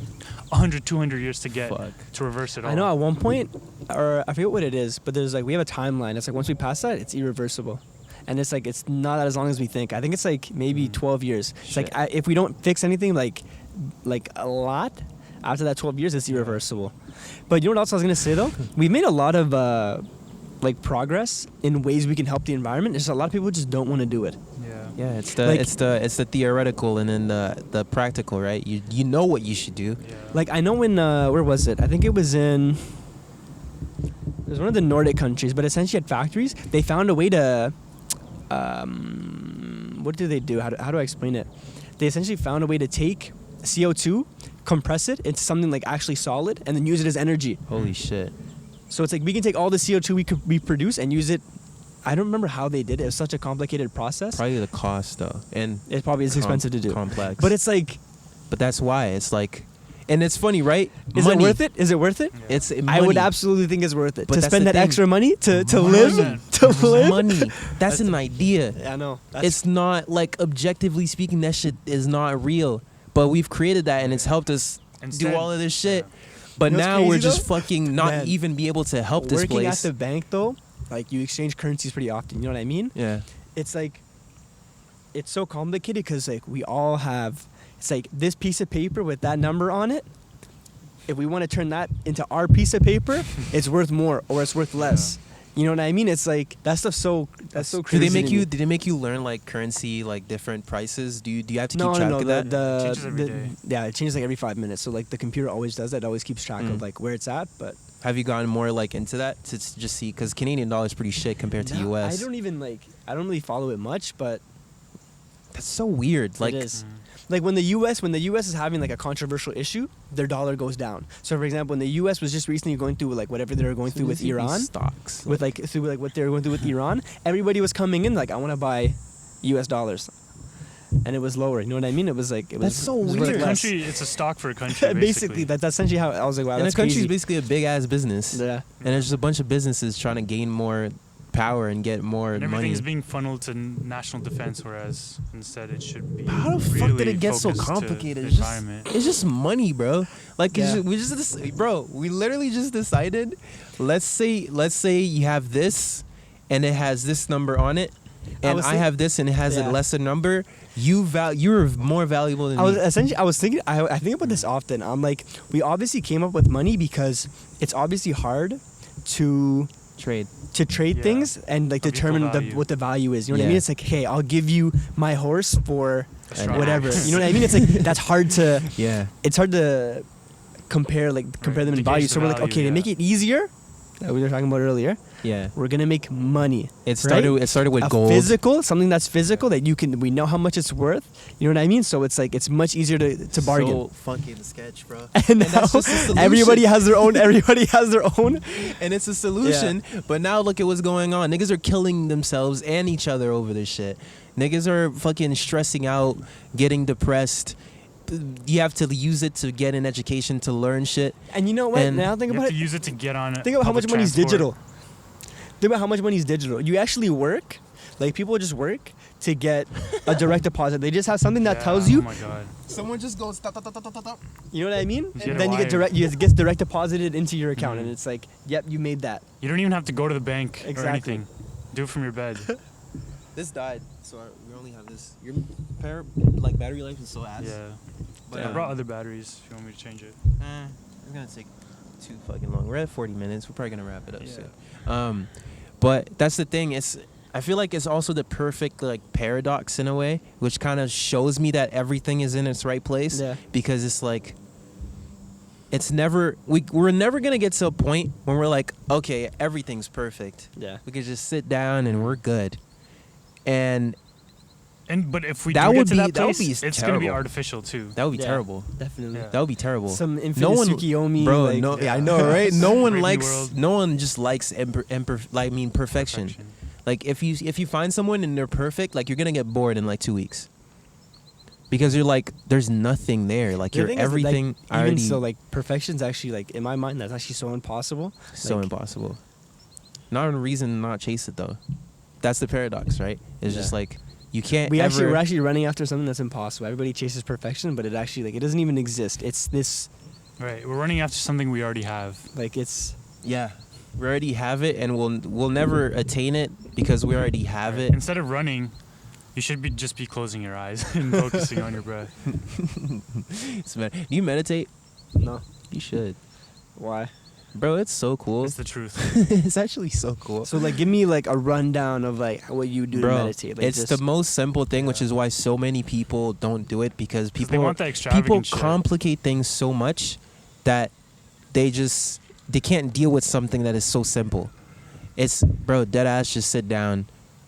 100, 200 years to get Fuck. to reverse it all. I know at one point, or I forget what it is, but there's like we have a timeline. It's like once we pass that, it's irreversible, and it's like it's not as long as we think. I think it's like maybe 12 years. It's like Shit. if we don't fix anything like a lot after that 12 years, it's irreversible. But you know what else I was gonna say though? We've made a lot of like progress in ways we can help the environment. There's a lot of people who just don't want to do it. Yeah. Yeah, it's the Like- it's the theoretical and then the practical, right? You know what you should do. Yeah. Like I know when where was it? I think it was in. It was one of the Nordic countries, but essentially at factories, they found a way to. What do they do? How do I explain it? They essentially found a way to take CO2, compress it into something like actually solid, and then use it as energy. Holy shit. So it's like we can take all the CO2 we produce and use it. I don't remember how they did it. It was such a complicated process. Probably the cost though, and It probably is expensive to do. complex. But it's like, but that's why it's like, and it's funny, right? is Money. it worth it? Is it worth it? Yeah. It's I would money. absolutely think it's worth it But to that's spend the that thing. extra money to Money. live. To live. money. That's an idea. Yeah, I know. It's not like objectively speaking, that shit is not real. But we've created that, and it's helped us Instead- do all of this shit. But You know what's now crazy, we're just though? fucking not Man. even be able to help this working place. at the bank though. Like you exchange currencies pretty often. You know what I mean? Yeah. It's like, it's so complicated because like we all have. It's like this piece of paper with that number on it. If we want to turn that into our piece of paper, it's worth more or it's worth less. You know what I mean? It's like that stuff's so Do crazy. they make to you? me. Did they make you learn like currency, like different prices? Do you have to keep No, track no, of no. that? It changes every day. Yeah, it changes like every 5 minutes. So like the computer always does that. It always keeps track Mm. of like where it's at. But Have you gotten more like into that to just see? Because Canadian dollar is pretty shit compared to No, US. I don't really follow it much. But That's so weird. Like, it is. Like when the US is having like a controversial issue, their dollar goes down. So for example, when the US was just recently going through like whatever they were going through with these Iran, stocks. with like through like what they were going through with Iran, everybody was coming in like I want to buy US dollars. And it was lower. You know what I mean? It was like it was That's so it was It's worth a weird. less. country. It's a stock for a country. Basically, that's essentially how I was like, wow, and that's the country's crazy. basically a big ass business. Yeah. And there's just a bunch of businesses trying to gain more power and get more And money. everything's being funneled to national defense, whereas instead it should be. How the fuck did really it get so focused to complicated? the It's just, environment. it's just money, bro. Like Yeah. we literally just decided. Let's say you have this, and it has this number on it, and was I think- have this and it has Yeah. a lesser number. You're more valuable than I was me. essentially I was thinking I think about this often. I'm like, we obviously came up with money because it's obviously hard to Trade. trade Yeah. things and like Of equal determine value. what the value is. You know what I Yeah. mean? It's like, hey, I'll give you my horse for A straw whatever. axe. You know what I mean? It's like that's hard to Yeah. it's hard to compare them Right, in to value. gauge So the we're like, value, okay, to yeah. make it easier, that we were talking about earlier, Yeah. we're gonna make money. It started with a gold. physical, something that's physical that we know how much it's worth. You know what I mean? So it's like it's much easier to bargain. So fucking sketch, bro. And now that's just a solution. everybody has their own. Everybody has their own. And it's a solution. But now look at what's going on. Niggas are killing themselves and each other over this shit. Niggas are fucking stressing out, getting depressed. You have to use it to get an education, to learn shit. And you know what? And Now think You about have it. to use it to get on. Think about how public much money is transport. digital. Think about how much money is digital. You actually work, like people just work to get a direct deposit. They just have something that tells you. Oh my god. Someone just goes stop. You know what I mean? You get And it then wired. it gets direct deposited into your account, Mhm. and it's like, yep, you made that. You don't even have to go to the bank or Exactly. anything. Do it from your bed. This died, so we only have this. Your battery life is so ass. Yeah. But, I brought other batteries if you want me to change it. It's gonna take too fucking long. We're at 40 minutes. We're probably gonna wrap it up Yeah. soon. But that's the thing. I feel like it's also the perfect like paradox in a way, which kind of shows me that everything is in its right place. Yeah. Because it's like, we're never gonna get to a point when we're like, okay, everything's perfect. Yeah. We could just sit down and we're good. And But if we That do would get to be- that that would place, be it's going to be terrible. artificial too. that would be Yeah. terrible. Definitely. Yeah. That would be terrible. Some infinite No one- Tsukiyomi. Bro, like, no, yeah. I know, right? No one Crazy likes, world. no one just likes, perfection. Like if you find someone and they're perfect, like you're gonna get bored in like 2 weeks, because you're like, there's nothing there. Like The you're thing is that, like, everything even already so, like perfection's actually like in my mind that's actually so impossible. so like- impossible. Not a reason to not chase it though. That's the paradox, right? It's just Yeah. like you can't. We're ever, actually running after something that's impossible. Everybody chases perfection, but it actually like it doesn't even exist. It's this Right. We're running after something we already have. like it's yeah. We already have it, and we'll never attain it because we already have it. Instead of running, you should just be closing your eyes and focusing on your breath. Do you meditate? no. You should, Why? bro. It's so cool. It's the truth. It's actually so cool. So like give me like a rundown of like what you do Bro, to meditate. Like, it's just, the most simple thing, which Yeah. is why so many people don't do it, because 'Cause they people want that extravagant people shit. complicate things so much that they can't deal with something that is so simple. It's, bro, dead ass, just sit down,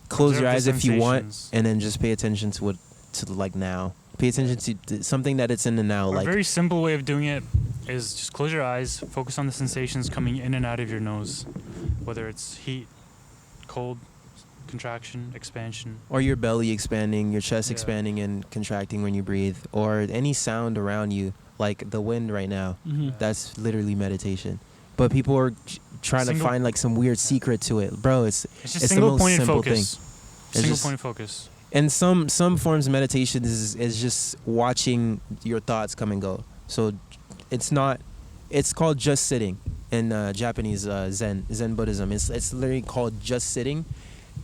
close Observe your the eyes if you want, sensations. and then just pay attention to like now. Pay attention to something that it's in the now. A Like, very simple way of doing it is just close your eyes, focus on the sensations coming in and out of your nose, whether it's heat, cold, contraction, expansion. or your belly expanding, your chest Yeah. expanding and contracting when you breathe, or any sound around you, like the wind right now. Mhm. That's literally meditation. But people are trying to Single- find like some weird secret to it, bro. It's just It's the single most pointed simple focus. It's Single just- point of focus. and some forms of meditation is just watching your thoughts come and go. So it's called just sitting in Japanese Zen Buddhism. It's literally called just sitting,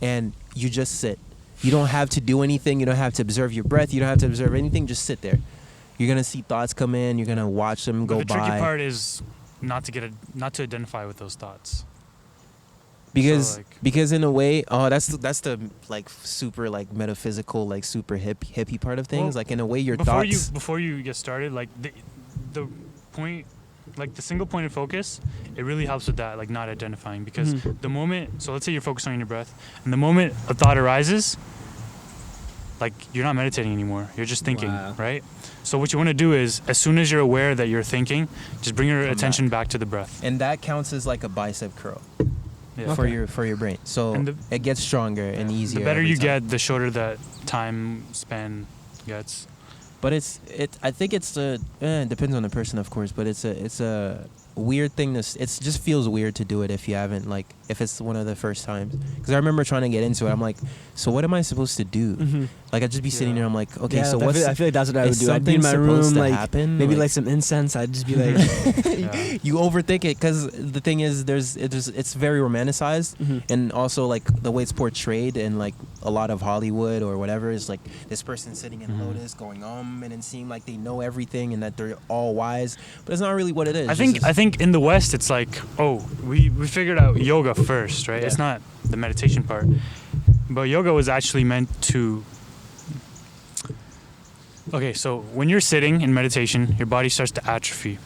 and you just sit. You don't have to do anything. You don't have to observe your breath. You don't have to observe anything. Just sit there. You're gonna see thoughts come in. You're gonna watch them go But the by. tricky part is not to identify with those thoughts. Because So, like- because in a way, that's the like super like metaphysical, like super hippie part of things. Well, like in a way, your before thoughts. before you get started, like the point, like the single point of focus, it really helps with that, like not identifying, because Mhm. the moment, so let's say you're focusing on your breath, and the moment a thought arises, like you're not meditating anymore, you're just thinking, Wow. right? So what you want to do is, as soon as you're aware that you're thinking, just bring your Come attention back to the breath. and that counts as like a bicep curl Yeah. for Okay. your brain. So And it gets stronger and easier. The better every you time. get, the shorter that time span gets. But I think it's it depends on the person, of course. But it's a weird thing it just feels weird to do it if you haven't, like, if it's one of the first times. Because I remember trying to get into it. I'm like, so what am I supposed to do? Mhm. Like I'd just be sitting Yeah. there. I'm like, okay, Yeah, so I what's feel like that's what I would is do. I'd be in my something room, supposed to like happen? maybe like some incense. I'd just be like, Yeah. You overthink it, because the thing is, it's very romanticized, Mhm. and also like the way it's portrayed in like a lot of Hollywood or whatever is like this person sitting in Mhm. lotus going and then seem like they know everything and that they're all wise, but it's not really what it is. I It's think just- in the West it's like, oh, we figured out yoga first, right? It's Yeah. not the meditation part. But yoga was actually meant to. Okay, so when you're sitting in meditation, your body starts to atrophy.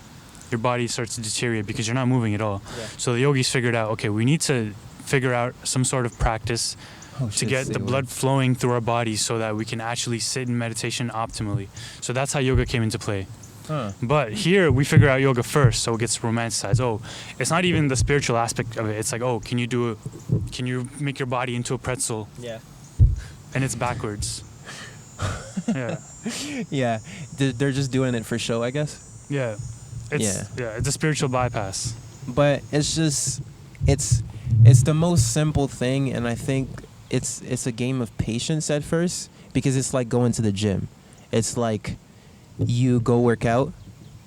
Your body starts to deteriorate because you're not moving at all. Yeah. So the yogis figured out, okay, we need to figure out some sort of practice Oh, to shit, get say the what? blood flowing through our bodies so that we can actually sit in meditation optimally. So that's how yoga came into play. Huh. But here we figure out yoga first, so it gets romanticized. Oh, it's not even the spiritual aspect of it. It's like, oh, can you make your body into a pretzel? yeah. And it's backwards. Yeah, Yeah, they're just doing it for show, I guess. yeah, it's a spiritual bypass. But it's just it's the most simple thing, and I think it's a game of patience at first, because it's like going to the gym. It's like you go work out,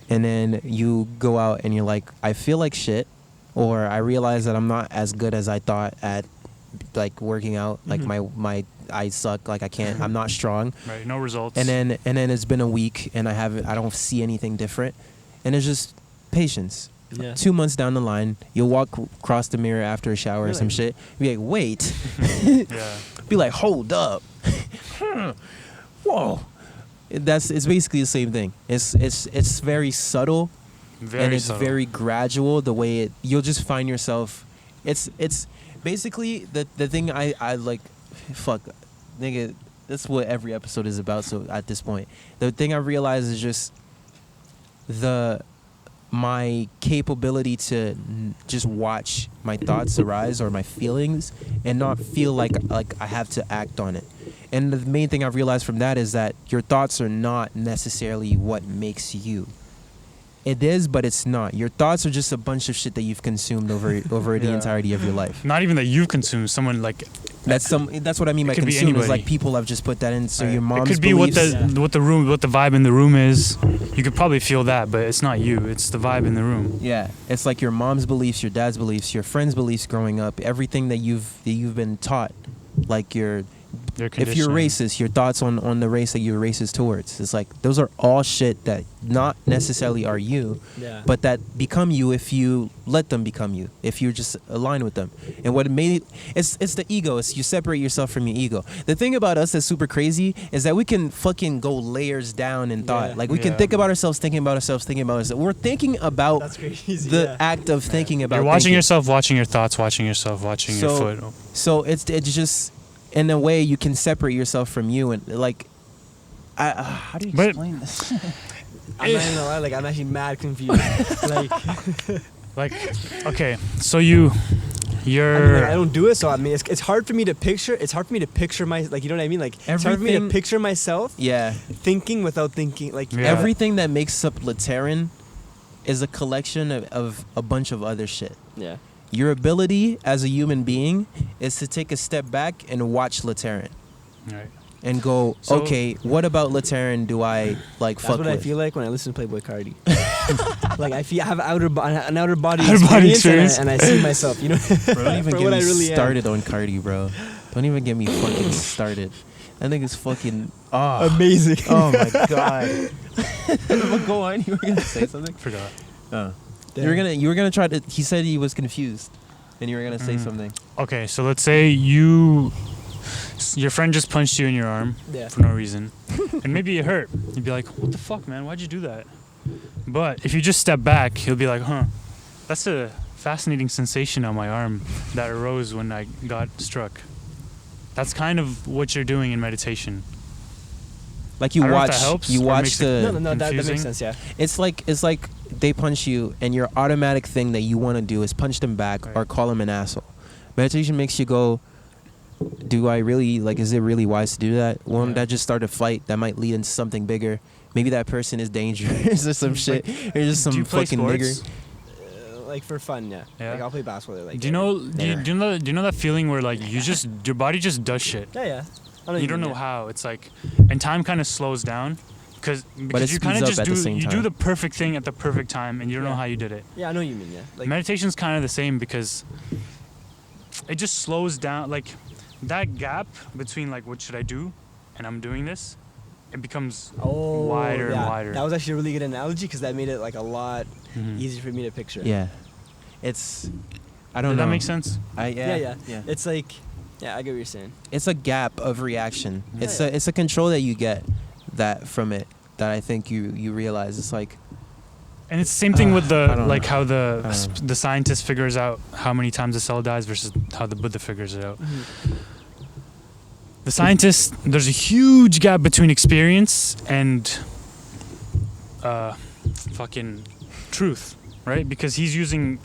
and then you go out and you're like, I feel like shit, or I realize that I'm not as good as I thought at like working out. Like my I suck. Like I can't. I'm not strong. Right. No results. And then it's been a week and I don't see anything different, and it's just patience. Yeah. 2 months down the line, you'll walk across the mirror after a shower or some shit. Be like, wait. Yeah. Be like, hold up. Whoa. It's basically the same thing. It's very subtle, Very and it's subtle. very gradual. The way you'll just find yourself. It's basically the thing I like. Fuck, nigga. That's what every episode is about. So at this point, the thing I realize is just my capability to just watch my thoughts arise or my feelings and not feel like I have to act on it. And the main thing I've realized from that is that your thoughts are not necessarily what makes you. It is, but it's not. Your thoughts are just a bunch of shit that you've consumed over the entirety of your life. Not even that you've consumed. Someone like That's what I mean by It could be consume. Is anybody. like people have just put that in. So Right. your mom's It could be beliefs. what the vibe in the room is. You could probably feel that, but it's not you. It's the vibe in the room. Yeah, it's like your mom's beliefs, your dad's beliefs, your friends' beliefs growing up, everything that you've been taught. Like if you're racist, your thoughts on the race that you're racist towards. It's like those are all shit that not necessarily are you, Yeah. but that become you if you let them become you, if you just align with them. And what made it's the ego. It's you separate yourself from your ego. The thing about us that's super crazy is that we can fucking go layers down in thought. Yeah. Like we can Yeah. think about ourselves, thinking about ourselves, thinking about ourselves. We're thinking about That's crazy. the yeah. act of thinking about You're watching thinking. yourself, watching your thoughts, watching yourself, watching your foot. So it's just in a way you can separate yourself from you, and like How do you But- explain this? I'm not gonna lie, like I'm actually mad confused. like, Like, okay, so I mean, you're. like, I don't do it, so I mean, it's hard for me to picture. It's hard for me to picture like, you know what I mean? Like, it's hard for me to Everything- picture myself yeah. thinking without thinking. Like, Yeah. Everything that makes up Letaryn is a collection of a bunch of other shit. yeah. Your ability as a human being is to take a step back and watch Letaryn Right. and go, So- okay, what about Letaryn do I like That's fuck what with? I feel like when I listen to Playboy Cardi. Like I have an outer body Outer body experience, experience. and I see myself, you know, Bro, don't even for get what me I really am. started on Cardi, bro. Don't even get me fucking started. That nigga's fucking Amazing. Oh my god. Go on. You were gonna say something. Forgot. Oh. Damn. You were gonna try to. He said he was confused, and you were gonna say Mm. something. Okay, so let's say your friend just punched you in your arm Yeah. for no reason, and maybe it hurt. You'd be like, "What the fuck, man? Why'd you do that?" But if you just step back, he'll be like, "Huh, that's a fascinating sensation on my arm that arose when I got struck." That's kind of what you're doing in meditation. Like you I don't know if watch. that helps You or watch makes it- the. No, that makes confusing. sense. Yeah. It's like they punch you, and your automatic thing that you want to do is punch them back or Right. call them an asshole. Meditation makes you go, do I really, like, is it really wise to do that? Won't Yeah. that just start a fight that might lead into something bigger? Maybe that person is dangerous or some shit. Or just some do you play fucking sports? nigger. Like for fun, yeah. Yeah. Like I'll play basketball. Like. Do you know? Do you know that feeling where like your body just does shit? Yeah, yeah. I You don't mean, know yeah. how. It's like, and time kind of slows down, because it you kind speeds of up just at do the same you do time. the perfect thing at the perfect time, and you don't know Yeah. how you did it. Yeah, I know what you mean. Yeah. Like. Meditation's kind of the same because it just slows down. Like that gap between like what should I do, and I'm doing this, it becomes wider and yeah. wider. That was actually a really good analogy because that made it like a lot Mhm. easier for me to picture. Yeah. It's, I don't Did know. that make sense? Yeah. It's like, yeah, I get what you're saying. It's a gap of reaction. Mhm. It's Yeah. a control that you get that from it that I think you realize. It's like, And it's the same thing with I the don't like know. how I don't know. the scientist figures out how many times a cell dies versus how the Buddha figures it out. The scientist, there's a huge gap between experience and fucking truth, right? Because he's using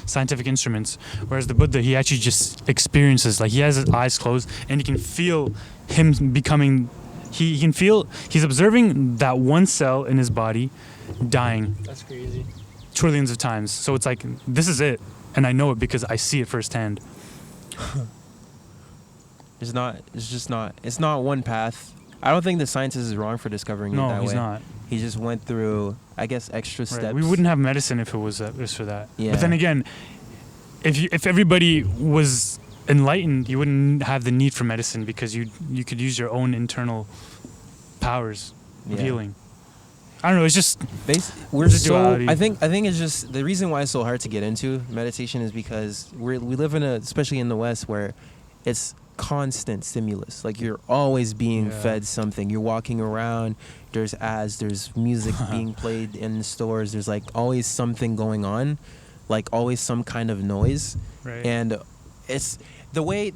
scientific instruments, whereas the Buddha, he actually just experiences. Like he has his eyes closed and he can feel him becoming. He can feel he's observing that one cell in his body dying That's crazy. trillions of times. So it's like this is it, and I know it because I see it firsthand. It's not. It's just not. It's not one path. I don't think the scientist is wrong for discovering it No, that he's way. not. He just went through, I guess, extra steps. Right. We wouldn't have medicine if it was for that. Yeah. But then again, if everybody was enlightened, you wouldn't have the need for medicine because you could use your own internal powers of Yeah. healing. I don't know. It's just We're There's a so. duality. I think it's just the reason why it's so hard to get into meditation is because we live in especially in the West, where it's constant stimulus. Like you're always being Yeah. fed something. You're walking around. There's ads. There's music being played in the stores. There's like always something going on, like always some kind of noise. right. And it's the way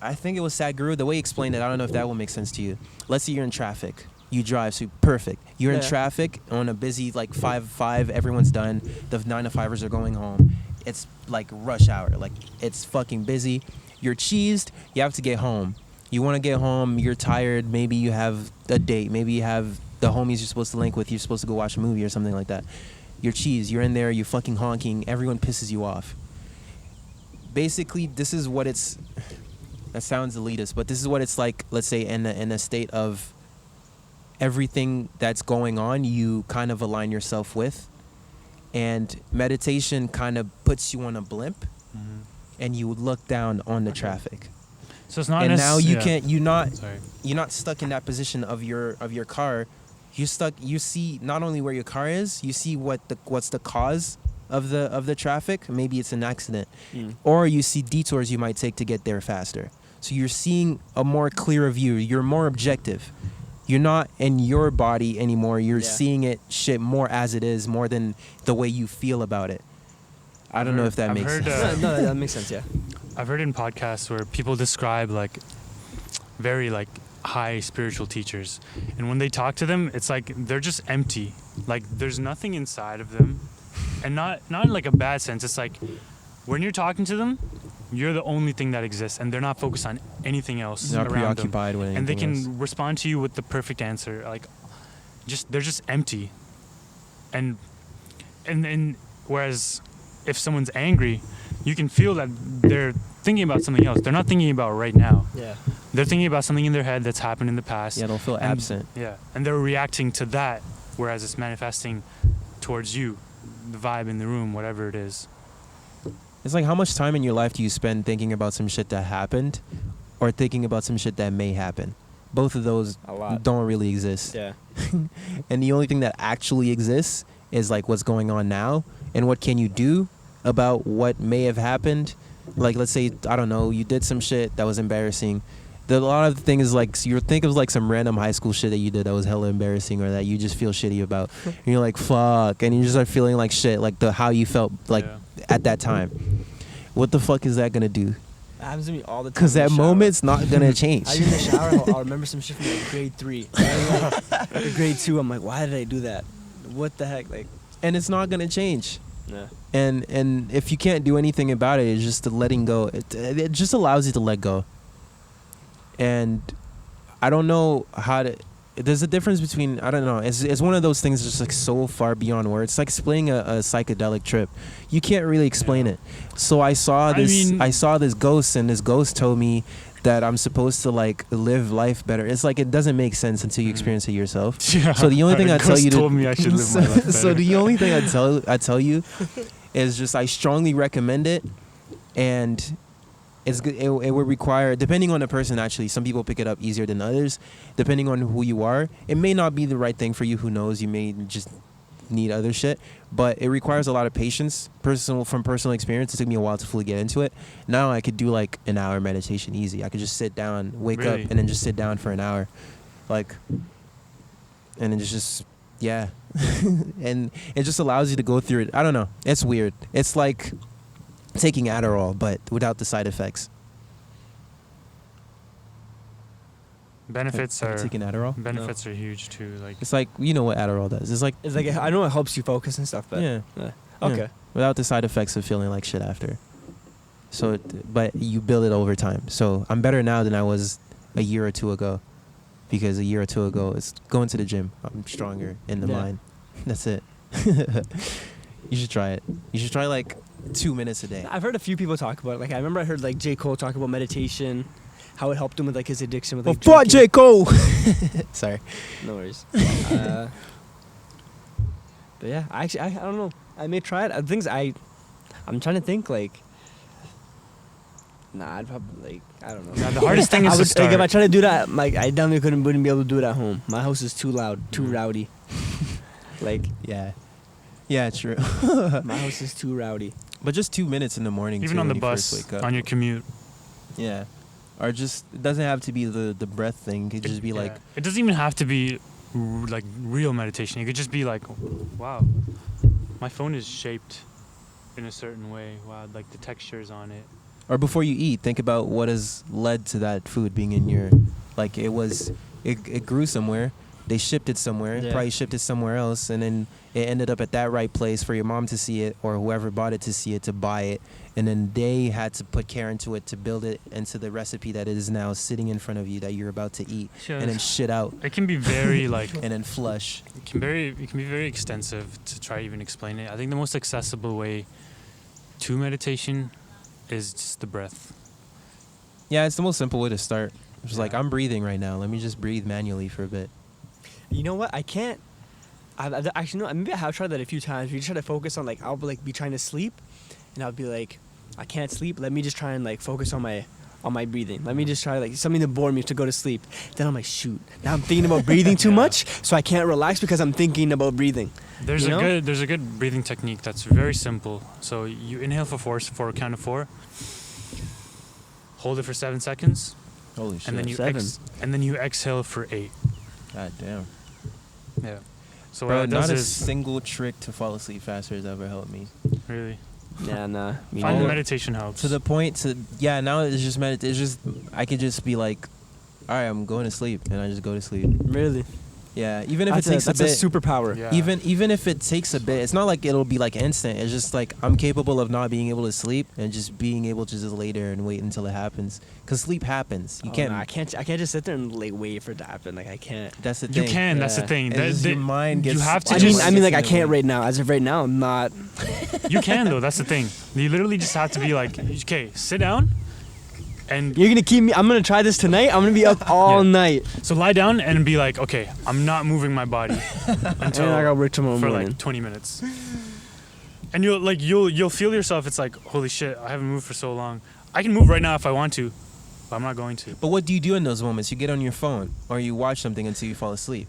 I think it was Sadhguru, the way he explained it. I don't know if that will make sense to you. Let's say you're in traffic. You drive, so perfect. You're in Yeah. traffic on a busy like 5, everyone's done. The 9 to 5ers are going home. It's like rush hour. Like it's fucking busy. You're cheesed. You have to get home. You want to get home. You're tired. Maybe you have a date. Maybe you have the homies you're supposed to link with. You're supposed to go watch a movie or something like that. You're cheesed. You're in there. You're fucking honking. Everyone pisses you off. Basically, this is what it's. That sounds elitist, but this is what it's like. Let's say in a state of everything that's going on, you kind of align yourself with, and meditation kind of puts you on a blimp, Mhm. and you look down on the traffic. So it's not. And now you yeah. can't. Sorry. You're not stuck in that position of your car. You're stuck. You see not only where your car is, you see what's the cause of the traffic. Maybe it's an accident, or you see detours you might take to get there faster. So you're seeing a more clearer view. You're more objective. You're not in your body anymore. You're Yeah. seeing it shit more as it is, more than the way you feel about it. I don't know if that I've makes heard, sense. No, that makes sense. Yeah. I've heard in podcasts where people describe like very like high spiritual teachers, and when they talk to them, it's like they're just empty. Like there's nothing inside of them, and not in like a bad sense. It's like when you're talking to them, you're the only thing that exists, and they're not focused on anything else Not around them. preoccupied with anything And they can else. respond to you with the perfect answer. Like, they're just empty. And whereas if someone's angry, you can feel that they're thinking about something else. They're not thinking about right now. Yeah. They're thinking about something in their head that's happened in the past. Yeah, they'll feel And- absent. Yeah, and they're reacting to that, whereas it's manifesting towards you, the vibe in the room, whatever it is. It's like, how much time in your life do you spend thinking about some shit that happened, or thinking about some shit that may happen? Both of those A lot. don't really exist. Yeah. And the only thing that actually exists is like what's going on now, and what can you do about what may have happened. Like, let's say, I don't know, you did some shit that was embarrassing. A lot of the things like, so you think of like some random high school shit that you did that was hella embarrassing, or that you just feel shitty about. And you're like, fuck, and you just start feeling like shit, like how you felt like Yeah. at that time. What the fuck is that gonna do? That happens to me all the time. Because in the that shower. moment's not gonna change. I in the shower, I'll remember some shit from like grade 3. Or grade 2, I'm like, why did I do that? What the heck? Like, And it's not gonna change. yeah. And if you can't do anything about it, it's just the letting go. It just allows you to let go. And I don't know how to. There's a difference between, I don't know. It's one of those things that's just like so far beyond words. It's like explaining a psychedelic trip. You can't really explain it. So I saw this ghost, and this ghost told me that I'm supposed to like live life better. It's like, it doesn't make sense until you experience it yourself. Yeah. So the only thing I tell you to told me I should live my life better. So the only thing I tell you is just, I strongly recommend it, and it's good. It would require, depending on the person, actually, some people pick it up easier than others. Depending on who you are, it may not be the right thing for you. Who knows? You may just need other shit, but it requires a lot of patience. From personal experience, it took me a while to fully get into it. Now I could do like an hour meditation easy. I could just sit down, wake up, Really? and then just sit down for an hour, like, and then just yeah, and it just allows you to go through it. I don't know. It's weird. It's like taking Adderall, but without the side effects. Benefits Have you are taken Adderall? benefits are huge too. Like, It's like, you know what Adderall does. It's like, It's like, I know it helps you focus and stuff, but. yeah, Okay. yeah, without the side effects of feeling like shit after. So, but you build it over time. So I'm better now than I was a year or two ago, because a year or two ago, it's going to the gym. I'm stronger in the Yeah. mind. That's it. You should try it. You should try like 2 minutes a day. I've heard a few people talk about it. Like, I remember I heard like J. Cole talk about meditation. how it helped him with like his addiction with Well, like fuck drinking. J. Cole. Sorry. No worries. But yeah, I don't know. I may try it. I'm trying to think like. Nah, I'd probably like I don't know. Yeah, the hardest thing is I to would, start. like if I try to do that, like I definitely wouldn't be able to do it at home. My house is too loud, too rowdy. Like Yeah. Yeah, true. my house is too rowdy. But just 2 minutes in the morning, Even too, on when the you bus, first wake up. on your commute. Yeah. Or just, it doesn't have to be the breath thing. It could just be Yeah. like, It doesn't even have to be like real meditation. It could just be like, wow, my phone is shaped in a certain way. Wow, like the textures on it. or before you eat, think about what has led to that food being in your, like it grew somewhere. They shipped it somewhere, Yeah. probably shipped it somewhere else, and then it ended up at that right place for your mom to see it, or whoever bought it to see it, to buy it. And then they had to put care into it to build it into the recipe that it is now sitting in front of you that you're about to eat, Sure. and then shit out, It can be very like and then flush. it can be very extensive to try to even explain it. I think the most accessible way to meditation is just the breath. Yeah, it's the most simple way to start. It's just like, Yeah. I'm breathing right now. Let me just breathe manually for a bit. You know what? I can't. I've actually no. Maybe I have tried that a few times. We just try to focus on like I'll be trying to sleep, and I'll be like, I can't sleep. Let me just try and like focus on my breathing. Let me just try like something to bore me to go to sleep. Then I'm like, shoot. Now I'm thinking about breathing too Yeah. much, so I can't relax because I'm thinking about breathing. There's You know? there's a good breathing technique that's very simple. So you inhale for a count of 4. Hold it for 7 seconds, Holy shit. and then you 7. and then you exhale for 8. God damn. Yeah. So Bro, what that not a does is single trick to fall asleep faster has ever helped me. really Yeah, nah. Me find neither. meditation helps. To the point now it's just it's just, I could just be like, all right, I'm going to sleep, and I just go to sleep. Really. Yeah, even if That's it takes that's a bit. superpower. Yeah. Even if it takes a bit, it's not like it'll be like instant. It's just like I'm capable of not being able to sleep and just being able to just lay there and wait until it happens. Cause sleep happens. You Oh, can't. nah, I can't just sit there and like wait for it to happen. Like I can't. That's the You thing. can, that's the thing. It's That- just that- your mind you gets. have to I just- mean, like I gets in the can't way. right now. As of right now, I'm not. You can though. That's the thing. You literally just have to be like, okay, sit down, and You're gonna keep me. I'm gonna try this tonight. I'm gonna be up all Yeah. night. so lie down and be like, okay, I'm not moving my body until And I got work tomorrow for morning. like 20 minutes. And you'll feel yourself. It's like, holy shit, I haven't moved for so long. I can move right now if I want to, but I'm not going to. But what do you do in those moments? You get on your phone or you watch something until you fall asleep.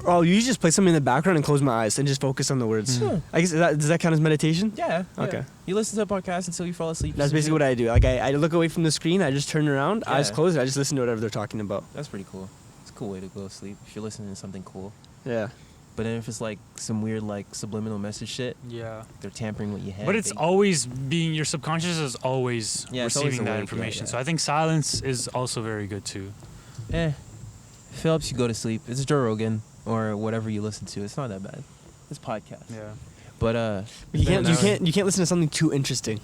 Oh, you just play something in the background and close my eyes and just focus on the words. Mhm. I guess does that count as meditation? Yeah. Okay. You listen to a podcast until you fall asleep. That's basically what I do. Like I look away from the screen. I just turn around, eyes Yeah. closed, and I just listen to whatever they're talking about. That's pretty cool. It's a cool way to go to sleep if you're listening to something cool. Yeah. But then if it's like some weird like subliminal message shit, Yeah. they're tampering with your head. But it's they- always being, your subconscious is always Yeah, it's always receiving that awake, yeah, information. yeah. So I think silence is also very good too. If it helps you go to sleep, it's Joe Rogan or whatever you listen to. It's not that bad. It's podcast. Yeah. But But you then can't listen to something too interesting.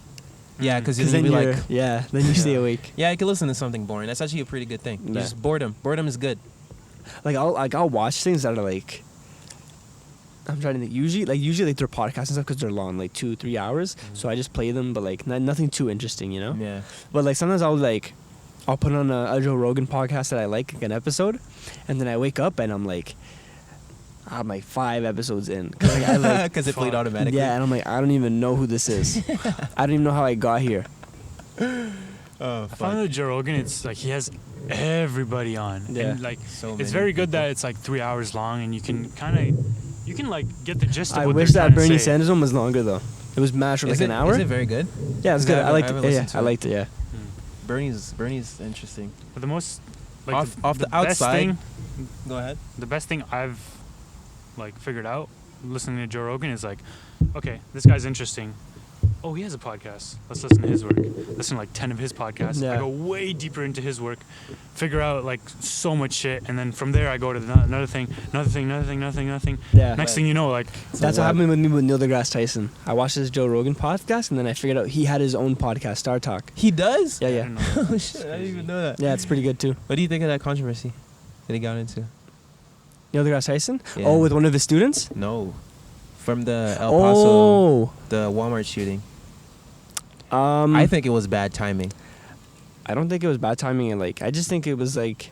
yeah, because Because then then you'll be you're like, then you stay Yeah. awake. yeah, I can listen to something boring. That's actually a pretty good thing. Yeah. Just boredom. Boredom is good. Like I'll watch things that are like. I'm trying to think. Usually they're podcasts and stuff because they're long, like 2-3 hours. So I just play them, but like nothing too interesting, you know. Yeah. But like sometimes I'll put on a Joe Rogan podcast that I like an episode, and then I wake up and I'm like 5 episodes in. Cause like, I like Because it played Fuck. automatically. yeah, and I'm like I don't even know who this is. I don't even know how I got here. Oh, I found with Joe Rogan, it's like he has everybody on. Yeah. And like So it's many very good people. that it's like 3 hours long and you can like get the gist of I what wish they're that trying to Bernie say. Sanders one was longer though. It was mashed for like an hour. Is it very good? Yeah, it's good. I I liked haven't it. Yeah, listened to I it. liked it. Yeah. Mm. Bernie's interesting. But the most like Off the best outside- thing, Go ahead. the best thing I've like figured out listening to Joe Rogan is like, okay, this guy's interesting. Oh, he has a podcast. Let's listen to his work. Listen to like 10 of his podcasts. Yeah. I go way deeper into his work, figure out like so much shit, and then from there I go to another thing. Yeah. Next thing you know, like That's what happened with me with Neil deGrasse Tyson. I watched this Joe Rogan podcast, and then I figured out he had his own podcast, Star Talk. He does? Yeah, I yeah. didn't know that. Oh shit! I didn't even know that. Yeah, it's pretty good too. What do you think of that controversy that he got into? Neil deGrasse Tyson? Yeah. Oh, with one of his students? No, from the El Paso, Oh. the Walmart shooting. I I think it was bad timing. I don't think it was bad timing, and like I just think it was like,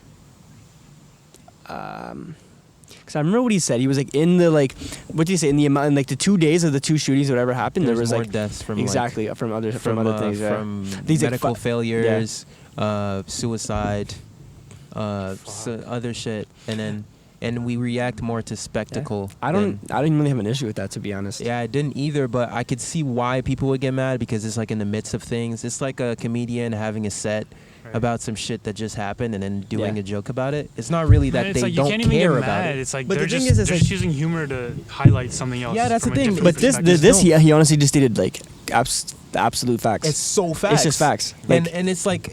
because I remember what he said. He was like in the like, what did he say? In the amount, in like the 2 days of the 2 shootings, whatever happened, there was more like deaths from exactly like, from other things, right? from These, like, medical failures, suicide, other shit, and we react more to spectacle. I didn't really have an issue with that, to be honest. Yeah, I didn't either, but I could see why people would get mad because it's like in the midst of things. It's like a comedian having a set about some shit that just happened and then doing a joke about it. It's not really that they like, don't you can't even care get about mad. it. It's like But they're the thing just, is, they're it's just using humor to highlight something else. Yeah, that's from the a thing. different But this perspective. he honestly just stated like absolute facts. It's so facts. It's just facts. Like, and it's like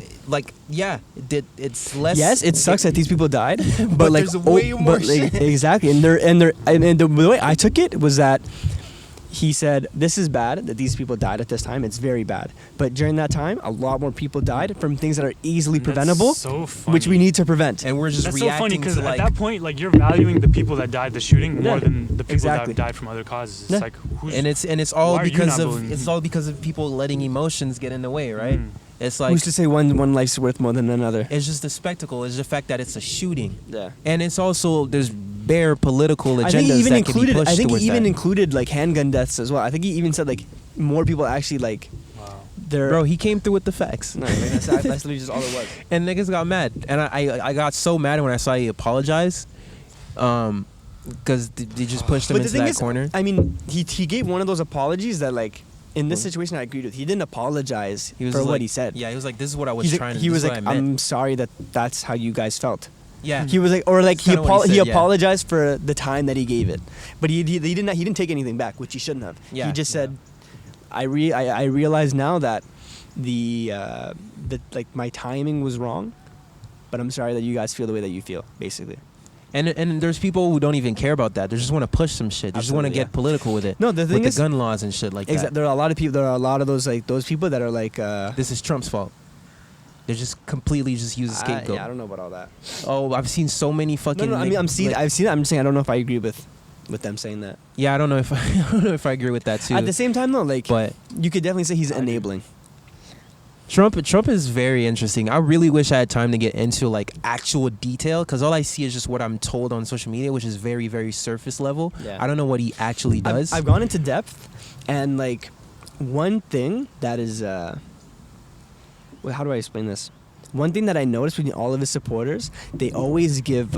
yeah, it's less. yes, it sucks that these people died, but like there's way more like, shit. exactly. And the way I took it was that he said this is bad that these people died at this time. It's very bad. But during that time, a lot more people died from things that are easily preventable, so funny. which we need to prevent. And we're just That's so funny reacting because to at like that point, like you're valuing the people that died the shooting more Yeah, than the people exactly. that died from other causes. It's Yeah. like who's and it's all why are you because not of bullying? it's all because of people letting emotions get in the way, right? It's like Who's to say one life's worth more than another? it's just the spectacle. It's the fact that it's a shooting, Yeah. and it's also there's bare political agendas I think he even that can be included. pushed I think he towards even that. included like handgun deaths as well. I think he even said like more people actually like wow. their. Bro, he came through with the facts. No, like, that's literally just all it was. And niggas got mad, and I got so mad when I saw he apologize, because they just pushed him But the into thing that is, corner. I mean, he gave one of those apologies that like in this situation I agreed with. He didn't apologize He was for like, what he said. Yeah, he was like, "This is what I was He's trying to." he was this like, is what I meant. "I'm sorry that that's how you guys felt." Yeah, He was like, or like That's kinda what he said, yeah. apologized for the time that he gave it, but he didn't take anything back, which he shouldn't have. Yeah. He just said, I realize now that the like my timing was wrong, but I'm sorry that you guys feel the way that you feel, basically. and there's people who don't even care about that. They just want to push some shit. They just want to Absolutely, get political with it. No, the thing with is, the gun laws and shit like that. there are a lot of people. There are a lot of those like those people that are like. This is Trump's fault. They're just completely just use a scapegoat. Yeah, I don't know about all that. Oh, I've seen so many fucking. No, I mean, I've seen that. I'm just saying I don't know if I agree with them saying that. Yeah, I don't know if I don't know if I agree with that too. At the same time, though, like but you could definitely say he's enabling. Trump is very interesting. I really wish I had time to get into like actual detail because all I see is just what I'm told on social media, which is very, very surface level. Yeah. I don't know what he actually does. I've gone into depth, and like one thing that is, well, how do I explain this? One thing that I noticed between all of his supporters, they always give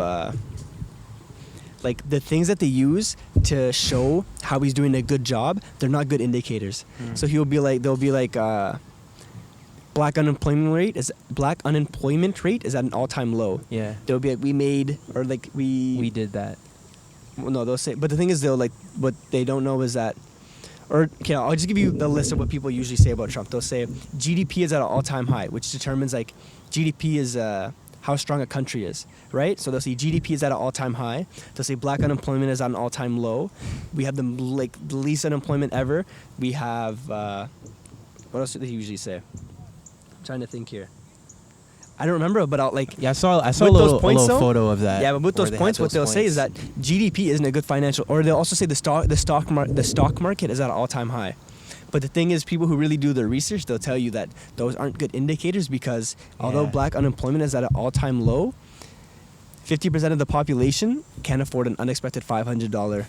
like the things that they use to show how he's doing a good job. They're not good indicators. So they'll be like. Black unemployment rate is at an all-time low. yeah, They'll be like we did that. Well, no, they'll say, but the thing is, they'll like what they don't know is that, or okay, I'll just give you the list of what people usually say about Trump. They'll say GDP is at an all-time high, which determines like GDP is how strong a country is, right? So they'll say GDP is at an all-time high. They'll say black unemployment is at an all-time low. We have the least unemployment ever. We have what else do they usually say? I'm trying to think here. I don't remember, but I'll like. Yeah, I saw a With little, those points, though, though, photo of that. Yeah, but with where those they points, had what they'll those say is that points. GDP isn't a good financial, or they'll also say the stock market is at an all-time high. But the thing is, people who really do their research, they'll tell you that those aren't good indicators because although Yeah. black unemployment is at an all-time low, 50% of the population can't afford an unexpected $500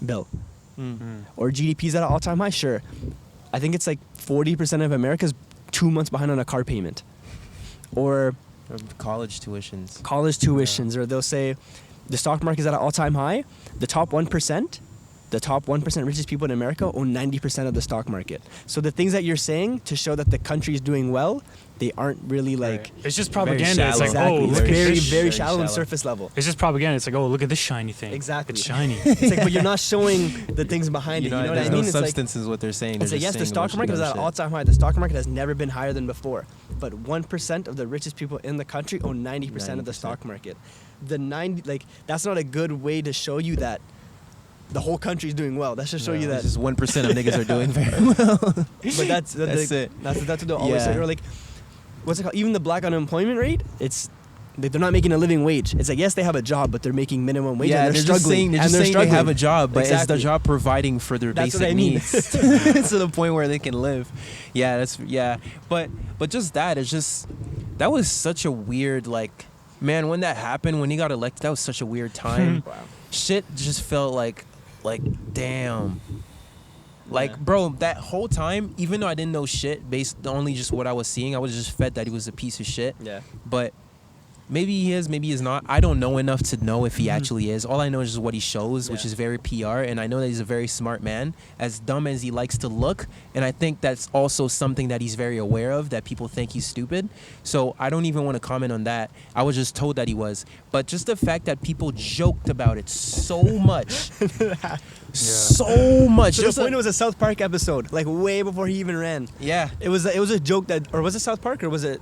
bill. Or GDP is at an all-time high. Sure, I think it's like 40% of America's 2 months behind on a car payment, or college tuitions. college tuitions, or they'll say the stock market is at an all-time high. The top 1% richest people in America own 90% of the stock market. So the things that you're saying to show that the country is doing well, they aren't really like It's just Very propaganda. It's like, shallow. oh, exactly. It's look at very, this. very very shallow and shallow. surface level. It's just propaganda. It's like, oh, look at this shiny thing. Exactly. It's shiny. It's like, but you're not showing the things behind it. You know what I there's mean? no It's like, substance is what they're saying. it's They're like, yes, just the saying a stock bunch of market is dumb at an shit. all-time high. The stock market has never been higher than before. But 1% of the richest people in the country own 90% of the 90%. stock market. That's not a good way to show you that the whole country is doing well. That should show you that. It's just 1% of niggas are doing very well. But that's That's it. That's what they'll always say. Yeah. Or like, what's it called? Even the black unemployment rate, it's they're not making a living wage. It's like, yes, they have a job, but they're making minimum wage, Yeah, and they're just struggling. saying, they're and just they're saying struggling. they have a job, but is the Exactly. job providing for their That's basic what I mean. needs to the point where they can live? But just that is just that was such a weird man, when that happened, when he got elected, that was such a weird time. Wow. Shit just felt like damn. Yeah. Bro, that whole time, even though I didn't know shit based only just what I was seeing, I was just fed that he was a piece of shit. Yeah. But maybe he is, maybe he's not. I don't know enough to know if he actually is. All I know is just what he shows, which Yeah. is very PR, and I know that he's a very smart man, as dumb as he likes to look, and I think that's also something that he's very aware of, that people think he's stupid. So I don't even want to comment on that. I was just told that he was. But just the fact that people joked about it so much. So much. To the There's point it was a South Park episode, like way before he even ran. yeah. It was a joke that, or was it South Park, or was it?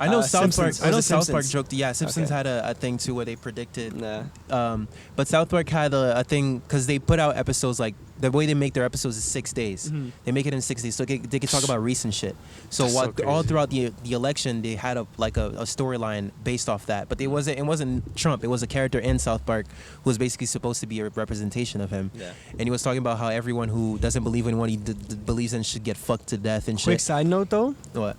I know South Park. Simpsons. I know Was it South Park Simpsons? joked. Yeah, Simpsons Okay. had a thing too where they predicted. Nah. But South Park had a thing because they put out episodes like the way they make their episodes is 6 days. Mhm. They make it in 6 days, so they can talk about recent shit. So That's so all crazy. throughout the election, they had a storyline based off that. But it wasn't Trump. It was a character in South Park who was basically supposed to be a representation of him. Yeah. And he was talking about how everyone who doesn't believe in what he believes in should get fucked to death and Quick shit. side note though, What?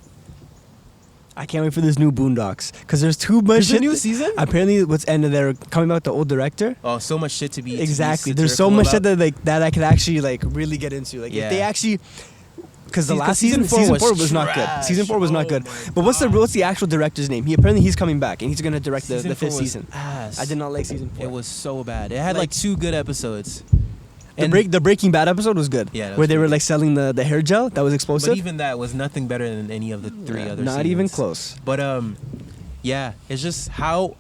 I can't wait for this new Boondocks because there's too much There's a shit. new season? Apparently, they're coming out with the old director. Oh, so much shit to be Exactly. To be There's so satirical much about. shit that I could actually really get into. Like Yeah. if they actually, because the See, 'cause last season season, four season was 4 was not good. trash. Season 4 was not good. Oh my But what's the actual director's name? He's coming back and he's gonna direct the Season 5th four was season. ass. I did not like season 4. It was so bad. It had Like- 2 good episodes. the Breaking Bad episode was good. Yeah, that where was they were pretty selling the hair gel that was explosive. But even that was nothing better than any of the 3 Yeah, other not seasons. even close. But yeah, it's just how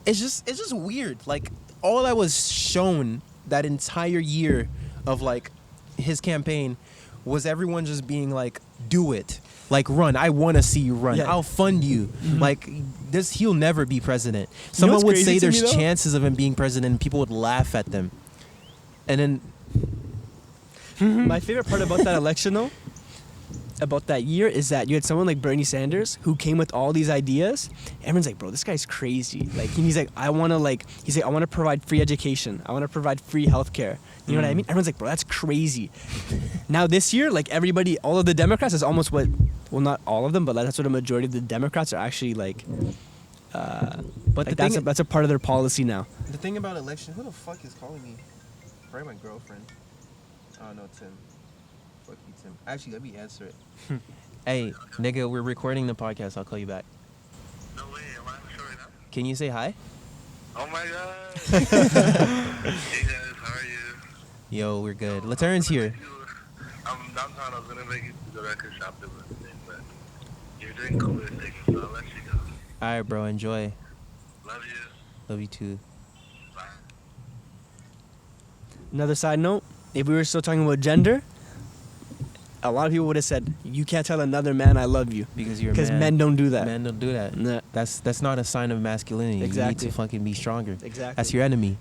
it's just weird. Like all that was shown that entire year of his campaign was everyone just being like, do it. Like run. I want to see you run. Yeah. I'll fund you. Mhm. Like this, he'll never be president. You know Someone what's would crazy say to there's me, though? chances of him being president, and people would laugh at them. And then My favorite part about that election, though, about that year, is that you had someone like Bernie Sanders who came with all these ideas. Everyone's like, bro, this guy's crazy. Like, he's like, I want to provide free education. I want to provide free healthcare. You know what I mean? Everyone's like, bro, that's crazy. Now this year, everybody, all of the Democrats is almost well, not all of them, but that's what a majority of the Democrats are actually like. but That's a part of their policy now. the thing about election, who the fuck is calling me? Probably my girlfriend. Oh no, Tim. Fuck you, Tim. Actually, let me answer it. Hey, nigga, we're recording the podcast. I'll call you back. No way, am I sure enough? Can you say hi? Oh my god. Hey guys, how are you? Yo, we're good. Letaryn's here. I'm downtown, I was gonna make you to the record shop to listen, but you're doing cooler things, so I'll let you go. All right, bro. Enjoy. Love you. Love you too. Bye. Another side note, if we were still talking about gender, a lot of people would have said, you can't tell another man I love you. Because you're a Because man. men don't do that. Men don't do that. Nah. That's not a sign of masculinity. Exactly. You need to fucking be stronger. Exactly. That's your enemy.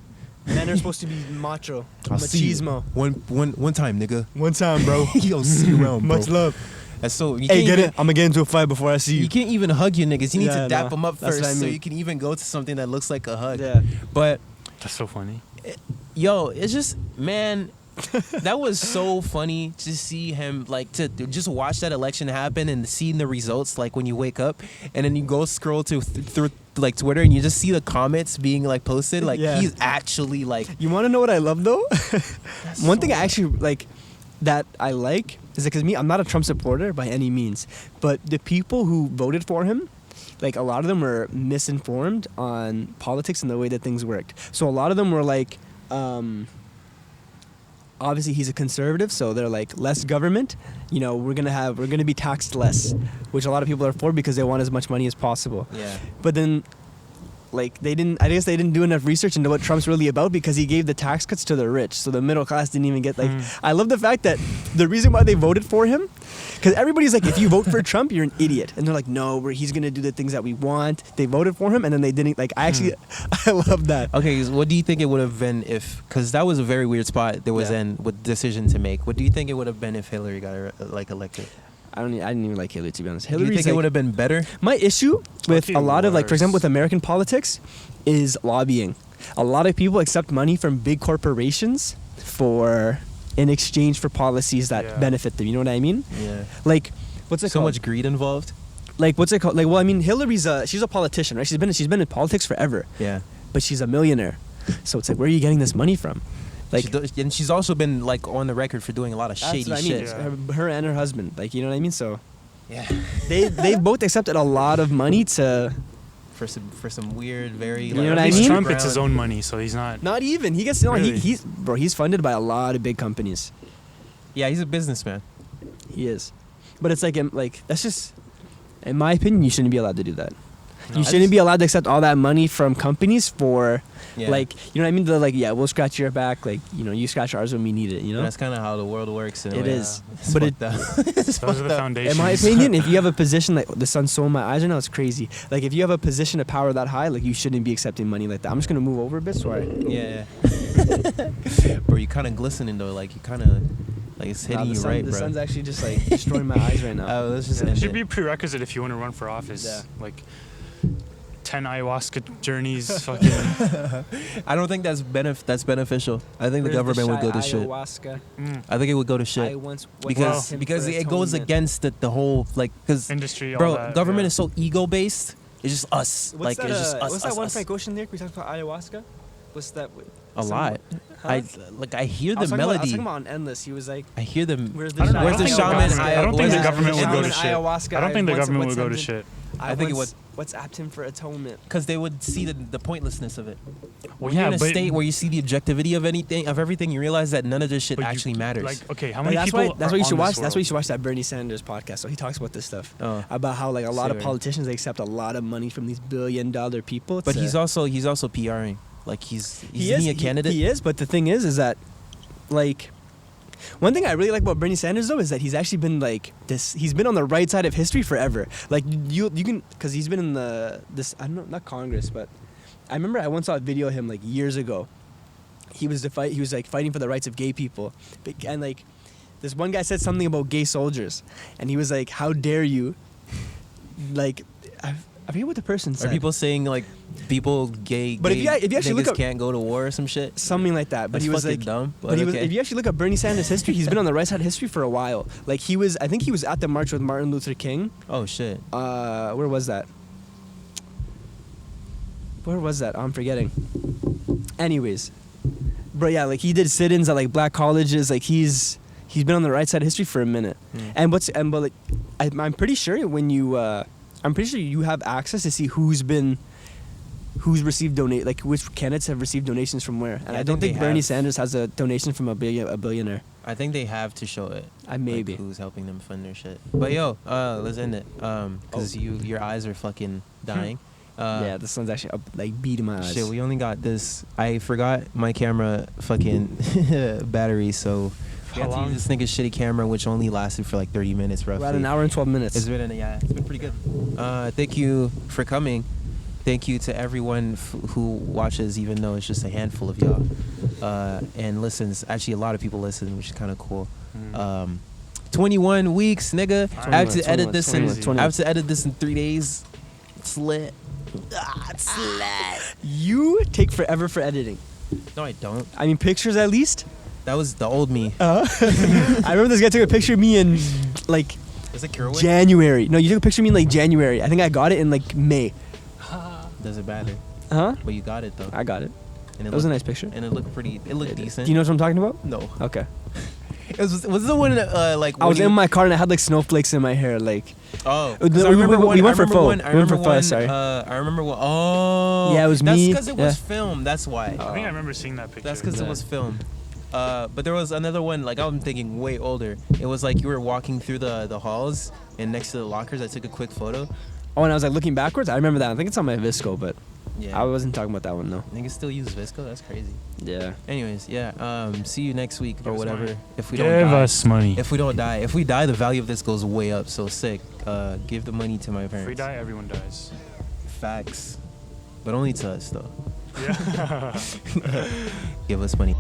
Men are supposed to be macho. I'll see you. Machismo. One time, nigga. One time, bro. Yo, see you around, bro. Much love. That's so. You Hey, can't get even, it? I'm gonna get into a fight before I see You you. can't even hug your niggas. You need Yeah, to dap nah. them up That's first, what I so mean. you can even go to something that looks like a hug. Yeah. But That's so funny. yo, it's just, man, that was so funny to see him, to just watch that election happen and seeing the results, when you wake up and then you go scroll through Twitter and you just see the comments being posted, Yeah. he's actually You want to know what I love though? One so thing I actually that I like is because I'm not a Trump supporter by any means, but the people who voted for him, a lot of them were misinformed on politics and the way that things worked. So a lot of them were obviously he's a conservative, so they're less government. We're gonna be taxed less, which a lot of people are for because they want as much money as possible. Yeah. But then, I guess they didn't do enough research into what Trump's really about because he gave the tax cuts to the rich, so the middle class didn't even get I love the fact that the reason why they voted for him, because everybody's if you vote for Trump, you're an idiot, and they're no, he's gonna do the things that we want. They voted for him, and then they didn't. I actually, I love that. Okay, so what do you think it would have been if? Because that was a very weird spot there was Yeah. in with decision to make. What do you think it would have been if Hillary got elected? I didn't even like Hillary, to be honest. Do you Hillary's think it like, would have been better? my issue with Fucking a lot of like, for worse. example, with American politics, is lobbying. A lot of people accept money from big corporations in exchange for policies that Yeah. benefit them. You know what I mean? Yeah. Like, what's it So called? much greed involved. Like, what's it called? Like, well, I mean, Hillary's she's a politician, right? She's been in politics forever, Yeah. but she's a millionaire. So it's like, where are you getting this money from? Like, And she's also been like on the record for doing a lot of that's shady what I mean. shit. Yeah. Her and her husband, like, you know what I mean? So Yeah. they both accepted a lot of money to. For some weird, very. You know like, what I At least mean? Trump gets his underground- own money, so he's not. Not even he gets Really? he's funded by a lot of big companies. Yeah, he's a businessman. He is, but it's like that's just, in my opinion, you shouldn't be allowed to do that. No. You shouldn't be allowed to accept all that money from companies for, Yeah. like, you know what I mean? They're like, yeah, we'll scratch your back, like, you know, you scratch ours when we need it, you know? That's kind of how the world works. In a It way. is. It's But fucked up. It's Those are the fucked up. foundations. In my opinion, if you have a position, like, the sun's so in my eyes right now, it's crazy. Like, if you have a position of power that high, like, you shouldn't be accepting money like that. I'm just going to move over a bit, so Yeah. Bro, you kind of glistening though. Like you kind of like it's hitting you right, the bro. sun's actually just, like, destroying my eyes right now. Oh, let's just It end should it. be a prerequisite if you want to run for office. Yeah. Like 10 ayahuasca journeys, fucking. I don't think that's beneficial. I think the government would go to shit. Ayahuasca. I think it would go to shit. I once because him because for it goes atonement. against the whole like because Industry, all bro that, government yeah. is so ego based. It's just us. What's that, it's just us. what's that us, one us. Frank Ocean lyric we talked about ayahuasca? What's that? A lot. Huh? I hear I was the talking about- I was melody. talking about on Endless. He was like, I hear the. "Where's I don't know. Where's the I don't think shaman? I don't think the where's government would go to shaman shit. ayahuasca, I don't think the what's- government what's would go to him- shit. I think it would. What's apt him for atonement? Because they would see the pointlessness of it. Well, When you're yeah, in a but state where you see the objectivity of everything, you realize that none of this shit but you- actually matters. Like, okay, how But many that's people? why. That's are why you on should this watch. That's why you world? should watch that Bernie Sanders podcast. So he talks about this stuff. Oh. About how like a lot of Sure. politicians they accept a lot of money from these billion-dollar people. But to- he's also PRing. Like he's he isn't is he a candidate? He is, but the thing is that, like, one thing I really like about Bernie Sanders though is that he's actually been like this. He's been on the right side of history forever. Like you can, because he's been in this. I don't know, not Congress, but I remember I once saw a video of him like years ago. He was like fighting for the rights of gay people, and like this one guy said something about gay soldiers, and he was like, "How dare you?" Like, I forget what the person said. Are people saying like people gay? But if you actually look niggas up- can't go to war or some shit. Something like that, but That's he was fucking like dumb. But he was. okay. If you actually look at Bernie Sanders' history, he's been on the right side of history for a while. Like he was, I think he was at the march with Martin Luther King. Oh shit. Where was that? Where was that? I'm forgetting. Anyways, bro, yeah, like he did sit-ins at like black colleges. Like he's been on the right side of history for a minute. Mm. But like, I'm pretty sure when you, I'm pretty sure you have access to see who's received like which candidates have received donations from where. And Yeah, I don't they think Bernie have. Sanders has a donation from a billionaire. I think they have to show it. Maybe. Like, who's helping them fund their shit? But yo, let's end it. Cause your eyes are fucking dying. Yeah, the sun's actually up, like beating my eyes. Shit, we only got this. I forgot my camera fucking battery, so we had to long? use this nigga's shitty camera, which only lasted for like 30 minutes roughly. We're at an hour and 12 minutes. It's been pretty good. Thank you for coming. Thank you to everyone who watches, even though it's just a handful of y'all, and listens. Actually, a lot of people listen, which is kind of cool. 21 weeks, nigga. I have to 21, edit this 21. I have to edit this in 3 days. It's lit. It's lit. You take forever for editing. No, I don't. I mean, pictures at least. That was the old me. I remember this guy took a picture of me in like Is it Kerwin? January. No, you took a picture of me in like January. I think I got it in like May. Doesn't matter. Huh? But you got it though. I got it. And That was a looked- nice picture. And it looked pretty. It looked decent. Do you know what I'm talking about? No. Okay. It was the one like. I was when in you- my car and I had like snowflakes in my hair. Like, Oh, We 'cause I went remember for- one. we went I for remember pho. one. I We went remember for pho, one. sorry. I remember one. Oh. Yeah, it was that's me. because it was Yeah. filmed. That's why. I think I remember seeing that picture. That's because it Yeah. was filmed. But there was another one. Like I'm thinking way older. It was like you were walking through the halls and next to the lockers. I took a quick photo. oh, and I was like looking backwards. I remember that. I think it's on my Visco, but Yeah. I wasn't talking about that one though. Niggas still use Visco. That's crazy. Yeah. Anyways, yeah. See you next week Give or us whatever. money. If we don't Give die. us money. If we don't die. If we die, the value of this goes way up. So sick. Give the money to my parents. If we die, everyone dies. Facts. But only to us though. Yeah. Give us money.